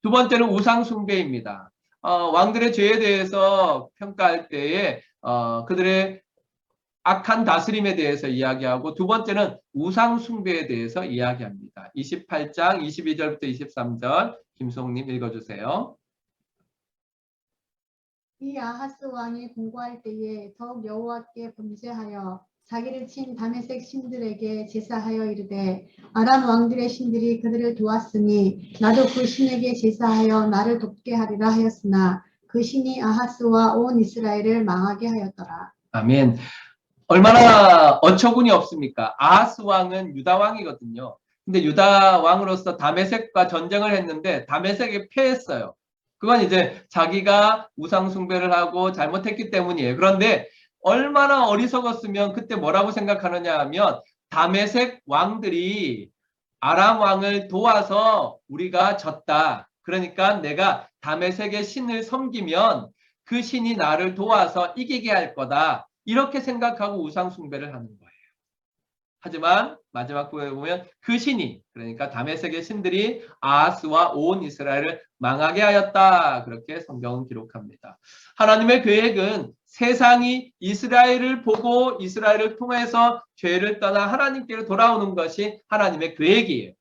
두 번째는 우상 숭배입니다. 왕들의 죄에 대해서 평가할 때에 그들의 악한 다스림에 대해서 이야기하고 두 번째는 우상 숭배에 대해서 이야기합니다. 28장 22절부터 23절 김송님 읽어주세요. 이 아하스 왕이 공고할 때에 더욱 여호와께 범죄하여 자기를 친 다메섹 신들에게 제사하여 이르되 아람 왕들의 신들이 그들을 도왔으니 나도 그 신에게 제사하여 나를 돕게 하리라 하였으나 그 신이 아하스와 온 이스라엘을 망하게 하였더라. 아멘. 얼마나 어처구니 없습니까? 아하스 왕은 유다 왕이거든요. 근데 유다 왕으로서 다메섹과 전쟁을 했는데 다메섹에 패했어요. 그건 이제 자기가 우상 숭배를 하고 잘못했기 때문이에요. 그런데 얼마나 어리석었으면 그때 뭐라고 생각하느냐 하면 다메섹 왕들이 아람 왕을 도와서 우리가 졌다. 그러니까 내가 다메섹의 신을 섬기면 그 신이 나를 도와서 이기게 할 거다. 이렇게 생각하고 우상 숭배를 하는 거예요. 하지만 마지막 부분에 보면 그 신이, 그러니까 다메섹의 신들이 아하스와 온 이스라엘을 망하게 하였다. 그렇게 성경은 기록합니다. 하나님의 계획은 세상이 이스라엘을 보고 이스라엘을 통해서 죄를 떠나 하나님께로 돌아오는 것이 하나님의 계획이에요.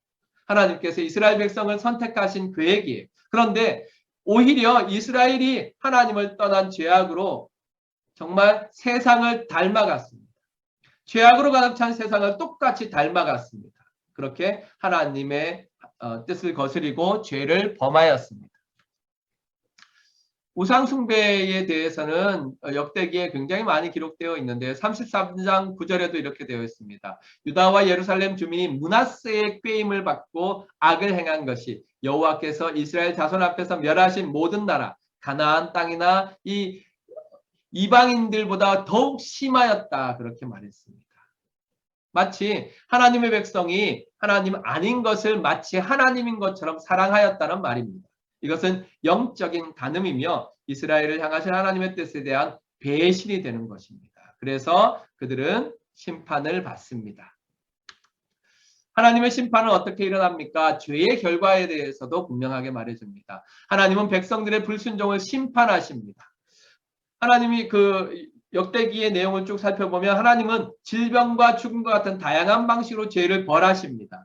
하나님께서 이스라엘 백성을 선택하신 계획이에요. 그런데 오히려 이스라엘이 하나님을 떠난 죄악으로 정말 세상을 닮아갔습니다. 죄악으로 가득 찬 세상을 똑같이 닮아갔습니다. 그렇게 하나님의 뜻을 거스리고 죄를 범하였습니다. 우상 숭배에 대해서는 역대기에 굉장히 많이 기록되어 있는데 33장 9절에도 이렇게 되어 있습니다. 유다와 예루살렘 주민이 므낫세의 꾀임을 받고 악을 행한 것이 여호와께서 이스라엘 자손 앞에서 멸하신 모든 나라 가나안 땅이나 이 이방인들보다 더욱 심하였다, 그렇게 말했습니다. 마치 하나님의 백성이 하나님 아닌 것을 마치 하나님인 것처럼 사랑하였다는 말입니다. 이것은 영적인 간음이며 이스라엘을 향하신 하나님의 뜻에 대한 배신이 되는 것입니다. 그래서 그들은 심판을 받습니다. 하나님의 심판은 어떻게 일어납니까? 죄의 결과에 대해서도 분명하게 말해줍니다. 하나님은 백성들의 불순종을 심판하십니다. 하나님이 그 역대기의 내용을 쭉 살펴보면 하나님은 질병과 죽음과 같은 다양한 방식으로 죄를 벌하십니다.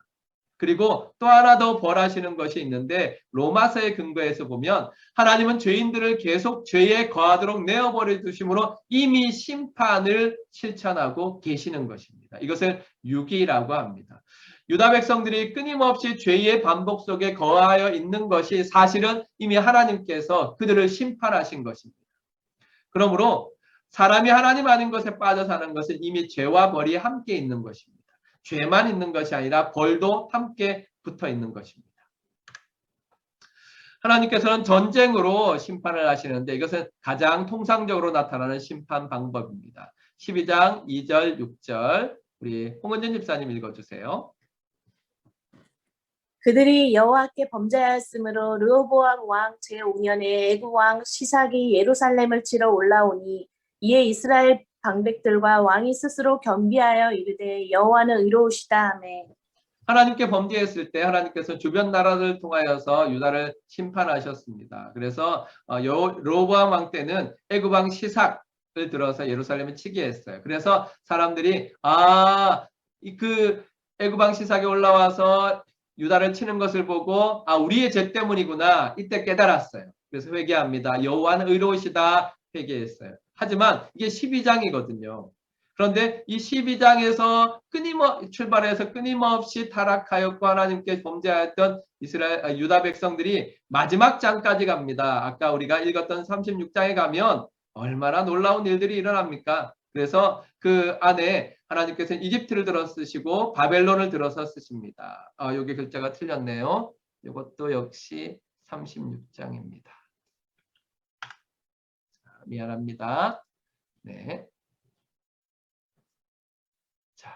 그리고 또 하나 더 벌하시는 것이 있는데 로마서의 근거에서 보면 하나님은 죄인들을 계속 죄에 거하도록 내어버려 두심으로 이미 심판을 실천하고 계시는 것입니다. 이것을 유기라고 합니다. 유다 백성들이 끊임없이 죄의 반복 속에 거하여 있는 것이 사실은 이미 하나님께서 그들을 심판하신 것입니다. 그러므로 사람이 하나님 아닌 것에 빠져 사는 것은 이미 죄와 벌이 함께 있는 것입니다. 죄만 있는 것이 아니라 벌도 함께 붙어 있는 것입니다. 하나님께서는 전쟁으로 심판을 하시는데 이것은 가장 통상적으로 나타나는 심판 방법입니다. 12장 2절 6절 우리 홍은진 집사님 읽어주세요. 그들이 여호와께 범죄하였으므로 르호보암 왕 제5년에 애굽 왕 시삭이 예루살렘을 치러 올라오니 이에 이스라엘 방백들과 왕이 스스로 겸비하여 이르되 여호와는 의로우시다 하매. 하나님께 범죄했을 때 하나님께서 주변 나라를 통하여서 유다를 심판하셨습니다. 그래서 르호보암 왕 때는 애굽 왕 시삭을 들어서 예루살렘을 치게 했어요. 그래서 사람들이 그 애굽 왕 시삭이 올라와서 유다를 치는 것을 보고 우리의 죄 때문이구나 이때 깨달았어요. 그래서 회개합니다. 여호와는 의로우시다 회개했어요. 하지만 이게 12장이거든요. 그런데 이 12장에서 출발해서 끊임없이 타락하였고 하나님께 범죄하였던 유다 백성들이 마지막 장까지 갑니다. 아까 우리가 읽었던 36장에 가면 얼마나 놀라운 일들이 일어납니까? 그래서 그 안에 하나님께서 이집트를 들어 쓰시고 바벨론을 들어서 쓰십니다. 여기 글자가 틀렸네요. 이것도 역시 36장입니다. 미안합니다. 네. 자.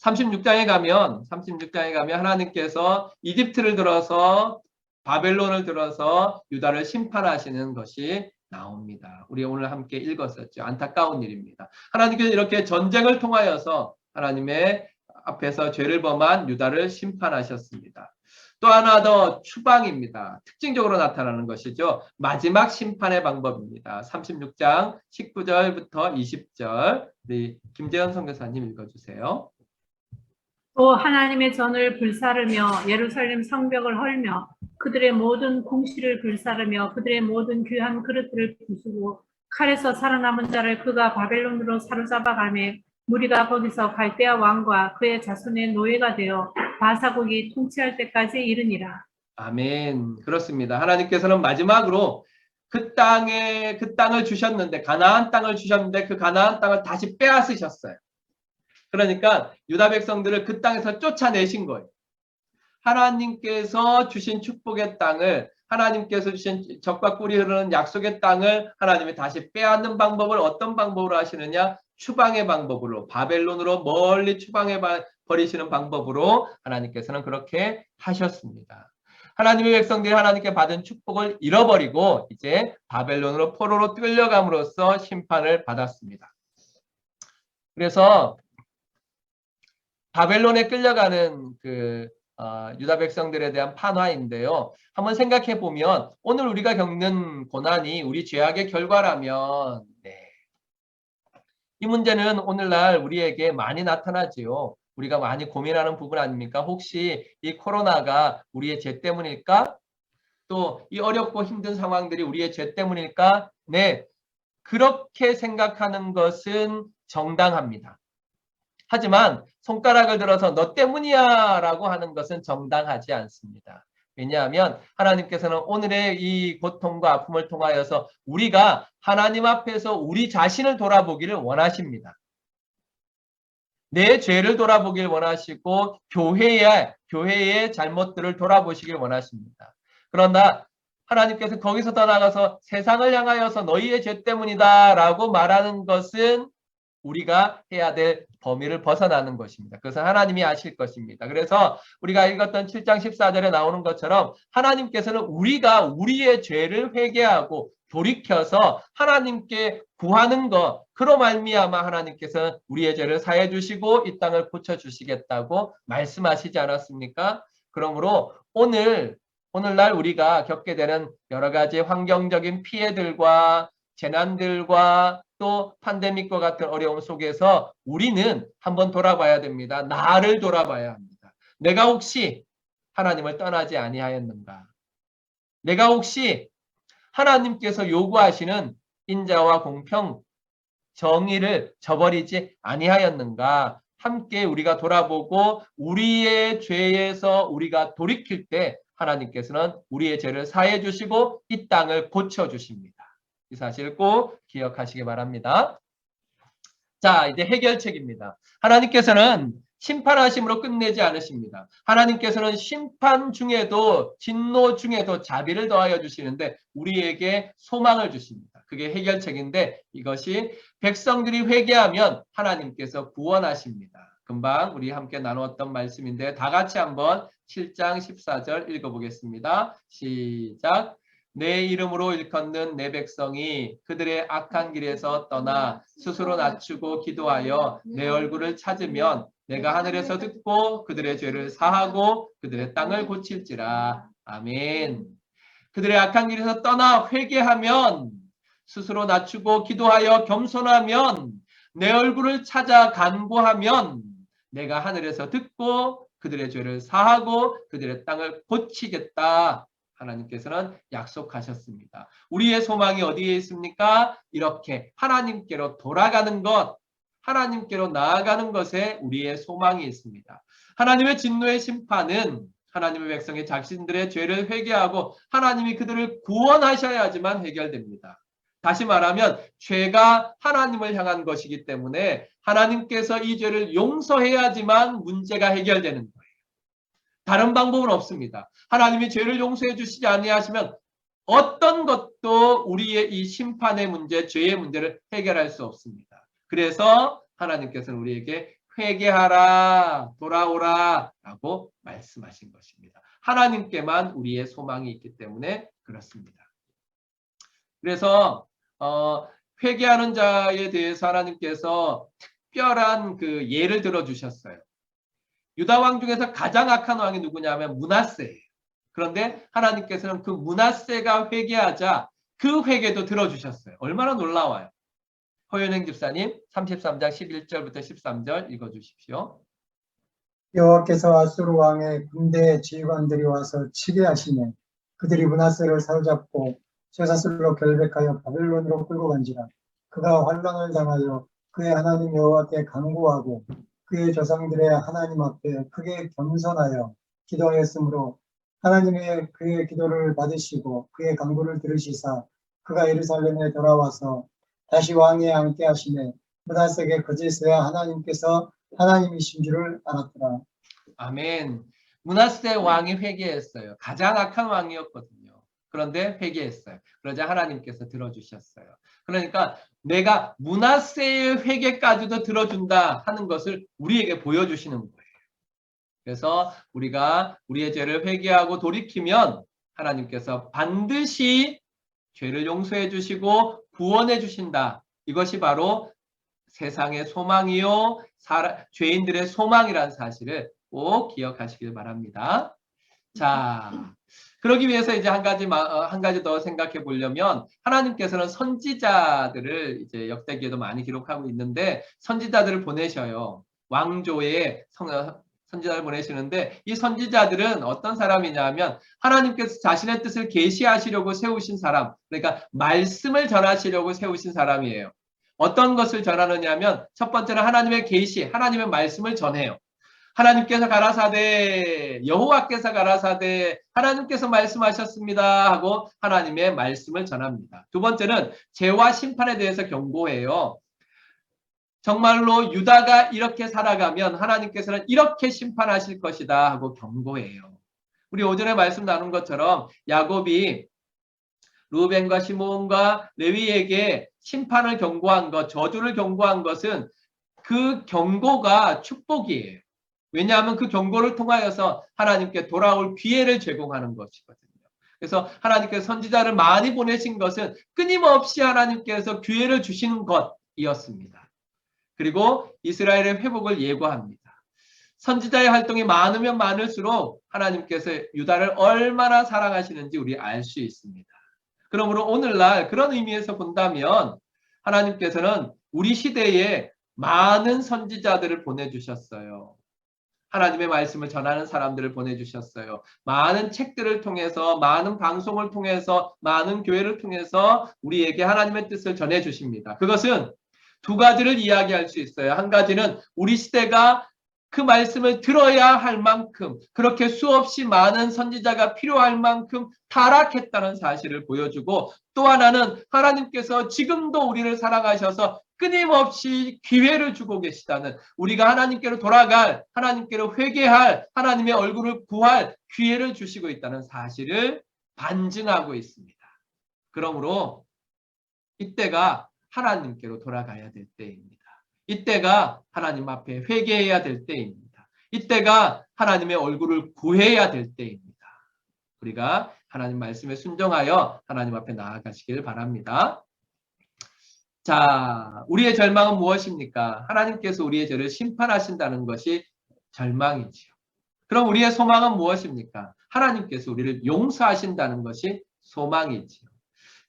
36장에 가면 하나님께서 이집트를 들어서 바벨론을 들어서 유다를 심판하시는 것이 나옵니다. 우리 오늘 함께 읽었었죠. 안타까운 일입니다. 하나님께서 이렇게 전쟁을 통하여서 하나님의 앞에서 죄를 범한 유다를 심판하셨습니다. 또 하나 더 추방입니다. 특징적으로 나타나는 것이죠. 마지막 심판의 방법입니다. 36장 19절부터 20절 우리 김재현 선교사님 읽어주세요. 또 하나님의 전을 불사르며 예루살렘 성벽을 헐며 그들의 모든 궁시를 불사르며 그들의 모든 귀한 그릇들을 부수고 칼에서 살아남은 자를 그가 바벨론으로 사로잡아가매 무리가 거기서 갈대아 왕과 그의 자손의 노예가 되어 바사국이 통치할 때까지 이르니라. 아멘. 그렇습니다. 하나님께서는 마지막으로 그 땅을 주셨는데 가나안 땅을 주셨는데 그 가나안 땅을 다시 빼앗으셨어요. 그러니까 유다 백성들을 그 땅에서 쫓아내신 거예요. 하나님께서 주신 축복의 땅을 하나님께서 주신 적과 꿀이 흐르는 약속의 땅을 하나님이 다시 빼앗는 방법을 어떤 방법으로 하시느냐? 추방의 방법으로 바벨론으로 멀리 추방해 버리시는 방법으로 하나님께서는 그렇게 하셨습니다. 하나님의 백성들이 하나님께 받은 축복을 잃어버리고 이제 바벨론으로 포로로 끌려감으로써 심판을 받았습니다. 그래서 바벨론에 끌려가는 유다 백성들에 대한 판화인데요. 한번 생각해 보면 오늘 우리가 겪는 고난이 우리 죄악의 결과라면 이 문제는 오늘날 우리에게 많이 나타나지요. 우리가 많이 고민하는 부분 아닙니까? 혹시 이 코로나가 우리의 죄 때문일까? 또 이 어렵고 힘든 상황들이 우리의 죄 때문일까? 네, 그렇게 생각하는 것은 정당합니다. 하지만 손가락을 들어서 너 때문이야 라고 하는 것은 정당하지 않습니다. 왜냐하면 하나님께서는 오늘의 이 고통과 아픔을 통하여서 우리가 하나님 앞에서 우리 자신을 돌아보기를 원하십니다. 내 죄를 돌아보길 원하시고 교회의 잘못들을 돌아보시길 원하십니다. 그러나 하나님께서 거기서 더 나아가서 세상을 향하여서 너희의 죄 때문이다 라고 말하는 것은 우리가 해야 될 범위를 벗어나는 것입니다. 그것은 하나님이 아실 것입니다. 그래서 우리가 읽었던 7장 14절에 나오는 것처럼 하나님께서는 우리가 우리의 죄를 회개하고 돌이켜서 하나님께 구하는 것, 그로 말미암아 하나님께서는 우리의 죄를 사해 주시고 이 땅을 고쳐 주시겠다고 말씀하시지 않았습니까? 그러므로 오늘날 우리가 겪게 되는 여러 가지 환경적인 피해들과 재난들과 또 팬데믹과 같은 어려움 속에서 우리는 한번 돌아봐야 됩니다. 나를 돌아봐야 합니다. 내가 혹시 하나님을 떠나지 아니하였는가? 내가 혹시 하나님께서 요구하시는 인자와 공평, 정의를 저버리지 아니하였는가? 함께 우리가 돌아보고 우리의 죄에서 우리가 돌이킬 때 하나님께서는 우리의 죄를 사해 주시고 이 땅을 고쳐 주십니다. 이 사실을 꼭 기억하시기 바랍니다. 자, 이제 해결책입니다. 하나님께서는 심판하심으로 끝내지 않으십니다. 하나님께서는 심판 중에도 진노 중에도 자비를 더하여 주시는데 우리에게 소망을 주십니다. 그게 해결책인데 이것이 백성들이 회개하면 하나님께서 구원하십니다. 금방 우리 함께 나누었던 말씀인데 다 같이 한번 7장 14절 읽어보겠습니다. 시작. 내 이름으로 일컫는 내 백성이 그들의 악한 길에서 떠나 스스로 낮추고 기도하여 내 얼굴을 찾으면 내가 하늘에서 듣고 그들의 죄를 사하고 그들의 땅을 고칠지라. 아멘. 그들의 악한 길에서 떠나 회개하면 스스로 낮추고 기도하여 겸손하면 내 얼굴을 찾아 간구하면 내가 하늘에서 듣고 그들의 죄를 사하고 그들의 땅을 고치겠다. 하나님께서는 약속하셨습니다. 우리의 소망이 어디에 있습니까? 이렇게 하나님께로 돌아가는 것, 하나님께로 나아가는 것에 우리의 소망이 있습니다. 하나님의 진노의 심판은 하나님의 백성이 자신들의 죄를 회개하고 하나님이 그들을 구원하셔야지만 해결됩니다. 다시 말하면 죄가 하나님을 향한 것이기 때문에 하나님께서 이 죄를 용서해야지만 문제가 해결되는 거예요. 다른 방법은 없습니다. 하나님이 죄를 용서해 주시지 아니하시면 어떤 것도 우리의 이 심판의 문제, 죄의 문제를 해결할 수 없습니다. 그래서 하나님께서는 우리에게 회개하라, 돌아오라 라고 말씀하신 것입니다. 하나님께만 우리의 소망이 있기 때문에 그렇습니다. 그래서 회개하는 자에 대해서 하나님께서 특별한 그 예를 들어주셨어요. 유다 왕 중에서 가장 악한 왕이 누구냐면 므낫세예요. 그런데 하나님께서는 그 므낫세가 회개하자 그 회개도 들어주셨어요. 얼마나 놀라워요. 허윤행 집사님 33장 11절부터 13절 읽어주십시오. 여호와께서 아수르 왕의 군대 지휘관들이 와서 치게 하시매 그들이 므낫세를 사로잡고 쇠사슬로 결백하여 바벨론으로 끌고 간지라. 그가 환난을 당하여 그의 하나님 여호와께 간구하고 그의 조상들의 하나님 앞에 크게 겸손하여 기도하였으므로 하나님의 그의 기도를 받으시고 그의 간구를 들으시사 그가 예루살렘에 돌아와서 다시 왕위에 앉게 하시매 므낫세에게 거제서야 하나님께서 하나님이신 줄을 알았더라. 아멘. 므낫세 왕이 회개했어요. 가장 악한 왕이었거든요. 그런데 회개했어요. 그러자 하나님께서 들어주셨어요. 그러니까 내가 므낫세의 회개까지도 들어준다 하는 것을 우리에게 보여주시는 거예요. 그래서 우리가 우리의 죄를 회개하고 돌이키면 하나님께서 반드시 죄를 용서해 주시고 구원해 주신다. 이것이 바로 세상의 소망이요 죄인들의 소망이라는 사실을 꼭 기억하시길 바랍니다. 자, 그러기 위해서 이제 한 가지 더 생각해 보려면 하나님께서는 선지자들을 이제 역대기에도 많이 기록하고 있는데 선지자들을 보내셔요. 왕조의 선지자를 보내시는데 이 선지자들은 어떤 사람이냐면 하나님께서 자신의 뜻을 계시하시려고 세우신 사람, 그러니까 말씀을 전하시려고 세우신 사람이에요. 어떤 것을 전하느냐면 첫 번째는 하나님의 계시, 하나님의 말씀을 전해요. 하나님께서 가라사대, 여호와께서 가라사대, 하나님께서 말씀하셨습니다 하고 하나님의 말씀을 전합니다. 두 번째는 죄와 심판에 대해서 경고해요. 정말로 유다가 이렇게 살아가면 하나님께서는 이렇게 심판하실 것이다 하고 경고해요. 우리 오전에 말씀 나눈 것처럼 야곱이 루벤과 시므온과 레위에게 심판을 경고한 것, 저주를 경고한 것은 그 경고가 축복이에요. 왜냐하면 그 경고를 통하여서 하나님께 돌아올 기회를 제공하는 것이거든요. 그래서 하나님께서 선지자를 많이 보내신 것은 끊임없이 하나님께서 기회를 주시는 것이었습니다. 그리고 이스라엘의 회복을 예고합니다. 선지자의 활동이 많으면 많을수록 하나님께서 유다를 얼마나 사랑하시는지 우리 알 수 있습니다. 그러므로 오늘날 그런 의미에서 본다면 하나님께서는 우리 시대에 많은 선지자들을 보내주셨어요. 하나님의 말씀을 전하는 사람들을 보내주셨어요. 많은 책들을 통해서, 많은 방송을 통해서, 많은 교회를 통해서 우리에게 하나님의 뜻을 전해주십니다. 그것은 두 가지를 이야기할 수 있어요. 한 가지는 우리 시대가 그 말씀을 들어야 할 만큼, 그렇게 수없이 많은 선지자가 필요할 만큼 타락했다는 사실을 보여주고, 또 하나는 하나님께서 지금도 우리를 사랑하셔서 끊임없이 기회를 주고 계시다는, 우리가 하나님께로 돌아갈, 하나님께로 회개할, 하나님의 얼굴을 구할 기회를 주시고 있다는 사실을 반증하고 있습니다. 그러므로 이때가 하나님께로 돌아가야 될 때입니다. 이때가 하나님 앞에 회개해야 될 때입니다. 이때가 하나님의 얼굴을 구해야 될 때입니다. 우리가 하나님 말씀에 순종하여 하나님 앞에 나아가시길 바랍니다. 자, 우리의 절망은 무엇입니까? 하나님께서 우리의 죄를 심판하신다는 것이 절망이지요. 그럼 우리의 소망은 무엇입니까? 하나님께서 우리를 용서하신다는 것이 소망이지요.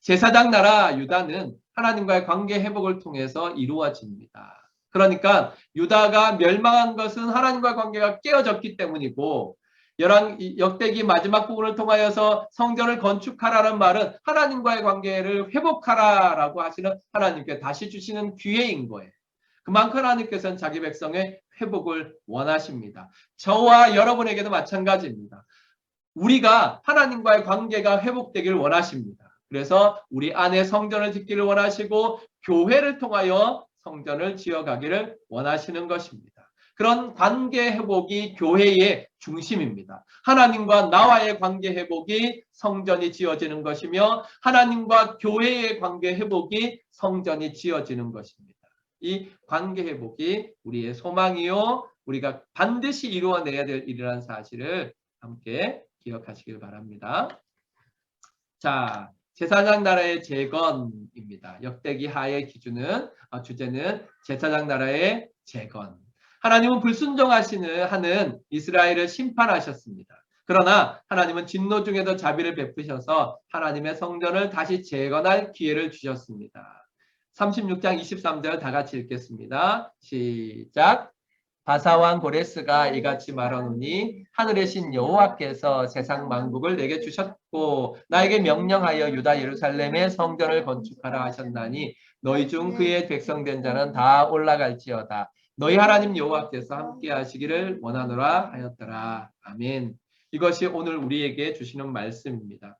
제사장 나라 유다는 하나님과의 관계 회복을 통해서 이루어집니다. 그러니까 유다가 멸망한 것은 하나님과의 관계가 깨어졌기 때문이고, 역대기 마지막 부분을 통하여서 성전을 건축하라는 말은 하나님과의 관계를 회복하라라고 하시는 하나님께 다시 주시는 기회인 거예요. 그만큼 하나님께서는 자기 백성의 회복을 원하십니다. 저와 여러분에게도 마찬가지입니다. 우리가 하나님과의 관계가 회복되길 원하십니다. 그래서 우리 안에 성전을 짓기를 원하시고 교회를 통하여 성전을 지어가기를 원하시는 것입니다. 그런 관계 회복이 교회의 중심입니다. 하나님과 나와의 관계 회복이 성전이 지어지는 것이며 하나님과 교회의 관계 회복이 성전이 지어지는 것입니다. 이 관계 회복이 우리의 소망이요, 우리가 반드시 이루어내야 될 일이라는 사실을 함께 기억하시길 바랍니다. 자, 제사장 나라의 재건입니다. 역대기 하의 기준은 주제는 제사장 나라의 재건. 하나님은 하는 이스라엘을 심판하셨습니다. 그러나 하나님은 진노 중에도 자비를 베푸셔서 하나님의 성전을 다시 재건할 기회를 주셨습니다. 36장 23절 다 같이 읽겠습니다. 시작. 바사왕 고레스가 이같이 말하노니 하늘의 신 여호와께서 세상 만국을 내게 주셨고 나에게 명령하여 유다 예루살렘의 성전을 건축하라 하셨나니 너희 중 그의 백성된 자는 다 올라갈지어다. 너희 하나님 여호와께서 함께 하시기를 원하노라 하였더라. 아멘. 이것이 오늘 우리에게 주시는 말씀입니다.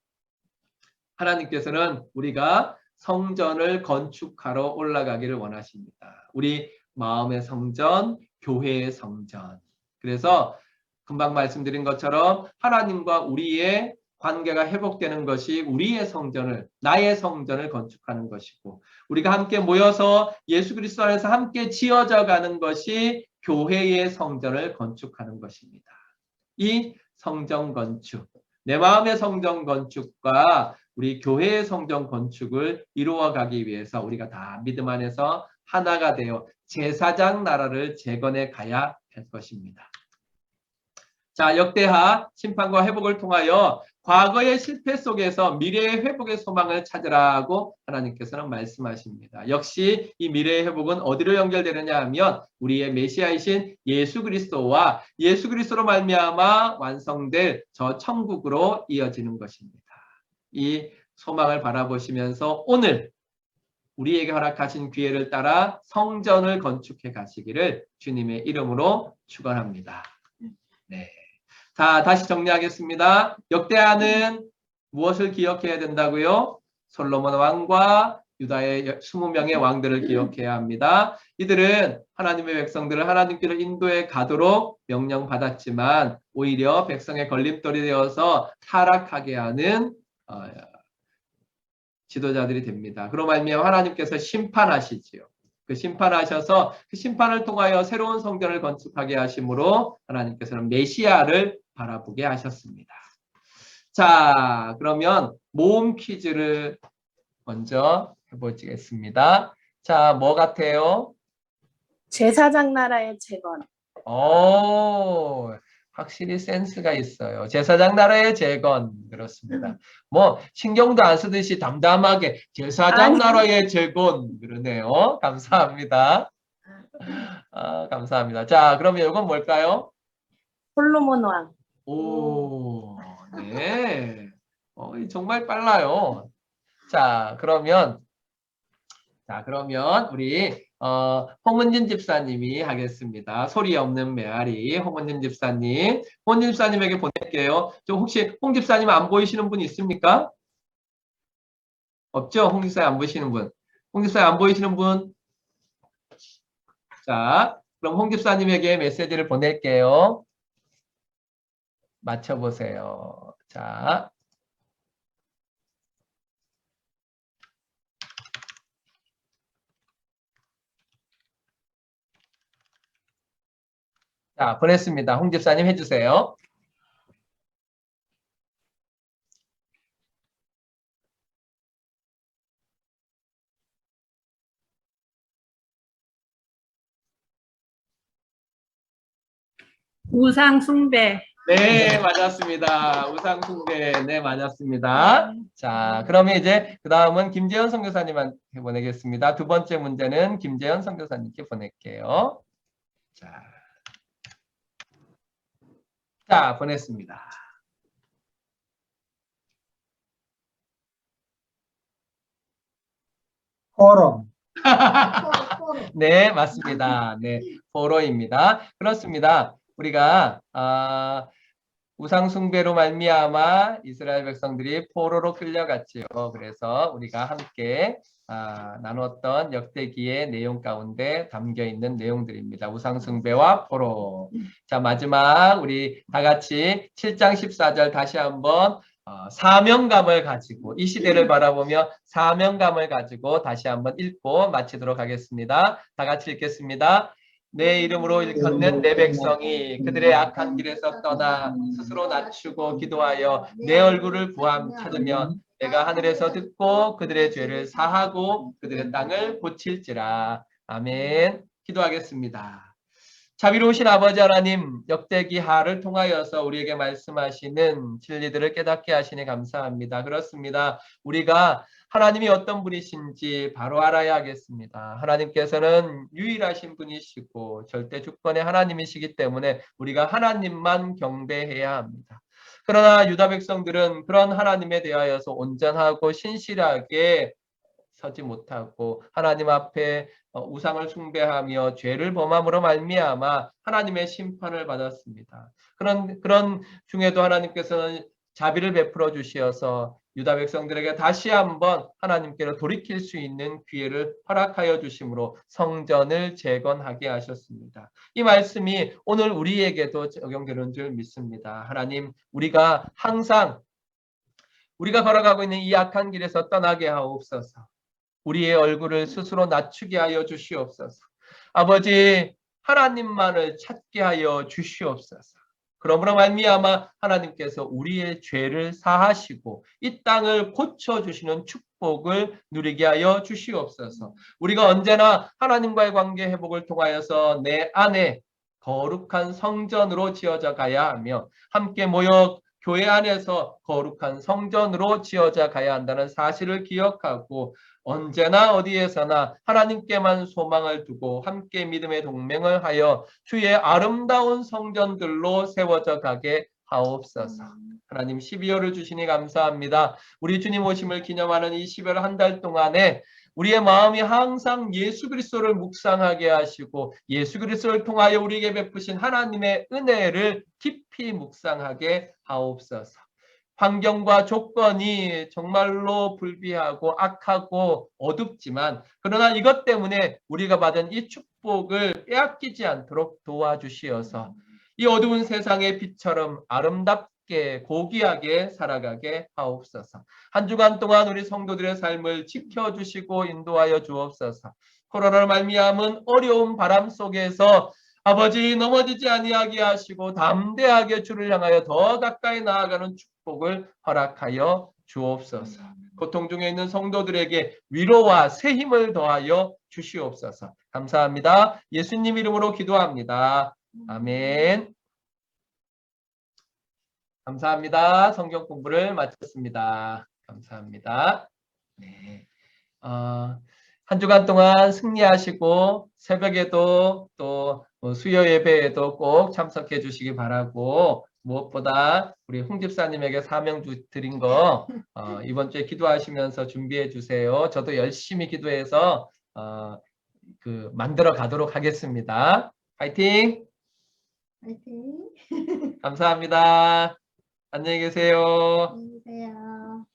하나님께서는 우리가 성전을 건축하러 올라가기를 원하십니다. 우리 마음의 성전, 교회의 성전. 그래서 금방 말씀드린 것처럼 하나님과 우리의 관계가 회복되는 것이 우리의 성전을, 나의 성전을 건축하는 것이고, 우리가 함께 모여서 예수 그리스도 안에서 함께 지어져 가는 것이 교회의 성전을 건축하는 것입니다. 이 성전 건축, 내 마음의 성전 건축과 우리 교회의 성전 건축을 이루어가기 위해서 우리가 다 믿음 안에서 하나가 되어 제사장 나라를 재건해 가야 할 것입니다. 자, 역대하 심판과 회복을 통하여 과거의 실패 속에서 미래의 회복의 소망을 찾으라고 하나님께서는 말씀하십니다. 역시 이 미래의 회복은 어디로 연결되느냐 하면 우리의 메시아이신 예수 그리스도와 예수 그리스도로 말미암아 완성될 저 천국으로 이어지는 것입니다. 이 소망을 바라보시면서 오늘 우리에게 허락하신 기회를 따라 성전을 건축해 가시기를 주님의 이름으로 축원합니다. 네. 자, 다시 정리하겠습니다. 역대하는 무엇을 기억해야 된다고요? 솔로몬 왕과 유다의 20명의 왕들을 기억해야 합니다. 이들은 하나님의 백성들을 하나님께로 인도해 가도록 명령받았지만 오히려 백성의 걸림돌이 되어서 타락하게 하는 지도자들이 됩니다. 그로 말미암아 하나님께서 심판하시지요. 그 심판하셔서 그 심판을 통하여 새로운 성전을 건축하게 하심으로 하나님께서는 메시아를 바라보게 하셨습니다. 자, 그러면 모음 퀴즈를 먼저 해보겠습니다. 자, 뭐 같아요? 제사장 나라의 재건. 확실히 센스가 있어요. 제사장 나라의 재건. 그렇습니다. 뭐 신경도 안 쓰듯이 담담하게 제사장 아니. 나라의 재건 그러네요. 감사합니다. 감사합니다. 자, 그러면 이건 뭘까요? 솔로몬 왕. 오, 네. 정말 빨라요. 자, 그러면 우리 홍은진 집사님이 하겠습니다. 소리 없는 메아리 홍은진 집사님. 홍은진 집사님에게 보낼게요. 혹시 홍 집사님 안 보이시는 분 있습니까? 없죠? 홍 집사님 안 보이시는 분. 홍 집사님 안 보이시는 분? 자, 그럼 홍 집사님에게 메시지를 보낼게요. 맞춰보세요. 자. 자, 보냈습니다. 홍 집사님 해주세요. 우상 숭배. 네, 맞았습니다. 우상숭배, 네, 맞았습니다. 자, 그러면 이제 그 다음은 김재현 선교사님한테 보내겠습니다. 두 번째 문제는 김재현 선교사님께 보낼게요. 자, 보냈습니다. 포럼. 네, 맞습니다. 네, 포로입니다. 그렇습니다. 우리가 우상숭배로 말미암아 이스라엘 백성들이 포로로 끌려갔지요. 그래서 우리가 함께 나눴던 역대기의 내용 가운데 담겨 있는 내용들입니다. 우상숭배와 포로. 자, 마지막 우리 다 같이 7장 14절 다시 한번 사명감을 가지고 이 시대를 바라보며 사명감을 가지고 다시 한번 읽고 마치도록 하겠습니다. 다 같이 읽겠습니다. 내 이름으로 일컫는 내 백성이 그들의 악한 길에서 떠나 스스로 낮추고 기도하여 내 얼굴을 구함 찾으면 내가 하늘에서 듣고 그들의 죄를 사하고 그들의 땅을 고칠지라. 아멘. 기도하겠습니다. 자비로우신 아버지 하나님, 역대기하를 통하여서 우리에게 말씀하시는 진리들을 깨닫게 하시니 감사합니다. 그렇습니다. 우리가 하나님이 어떤 분이신지 바로 알아야 하겠습니다. 하나님께서는 유일하신 분이시고 절대 주권의 하나님이시기 때문에 우리가 하나님만 경배해야 합니다. 그러나 유다 백성들은 그런 하나님에 대하여서 온전하고 신실하게 서지 못하고 하나님 앞에 우상을 숭배하며 죄를 범함으로 말미암아 하나님의 심판을 받았습니다. 그런 중에도 하나님께서는 자비를 베풀어 주시어서 유다 백성들에게 다시 한번 하나님께로 돌이킬 수 있는 기회를 허락하여 주심으로 성전을 재건하게 하셨습니다. 이 말씀이 오늘 우리에게도 적용되는 줄 믿습니다. 하나님, 우리가 항상 우리가 걸어가고 있는 이 악한 길에서 떠나게 하옵소서. 우리의 얼굴을 스스로 낮추게 하여 주시옵소서. 아버지, 하나님만을 찾게 하여 주시옵소서. 그러므로 말미암아 하나님께서 우리의 죄를 사하시고 이 땅을 고쳐주시는 축복을 누리게 하여 주시옵소서. 우리가 언제나 하나님과의 관계 회복을 통하여서 내 안에 거룩한 성전으로 지어져 가야 하며 함께 모여 교회 안에서 거룩한 성전으로 지어져 가야 한다는 사실을 기억하고 언제나 어디에서나 하나님께만 소망을 두고 함께 믿음의 동맹을 하여 주의 아름다운 성전들로 세워져 가게 하옵소서. 하나님 12월을 주시니 감사합니다. 우리 주님 오심을 기념하는 이 12월 한 달 동안에 우리의 마음이 항상 예수 그리스도를 묵상하게 하시고 예수 그리스도를 통하여 우리에게 베푸신 하나님의 은혜를 깊이 묵상하게 하옵소서. 환경과 조건이 정말로 불비하고 악하고 어둡지만 그러나 이것 때문에 우리가 받은 이 축복을 빼앗기지 않도록 도와주시어서 이 어두운 세상의 빛처럼 아름답게 고귀하게 살아가게 하옵소서. 한 주간 동안 우리 성도들의 삶을 지켜주시고 인도하여 주옵소서. 코로나로 말미암은 어려운 바람 속에서 아버지 넘어지지 아니하게 하시고 담대하게 주를 향하여 더 가까이 나아가는 축복을 허락하여 주옵소서. 고통 중에 있는 성도들에게 위로와 새 힘을 더하여 주시옵소서. 감사합니다. 예수님 이름으로 기도합니다. 아멘. 감사합니다. 성경 공부를 마쳤습니다. 감사합니다. 네. 한 주간 동안 승리하시고 새벽에도 또 수요 예배에도 꼭 참석해 주시기 바라고 무엇보다 우리 홍 집사님에게 사명 드린 거 이번 주에 기도하시면서 준비해 주세요. 저도 열심히 기도해서 만들어 가도록 하겠습니다. 파이팅! 화이팅! 감사합니다. 안녕히 계세요. 안녕히 계세요.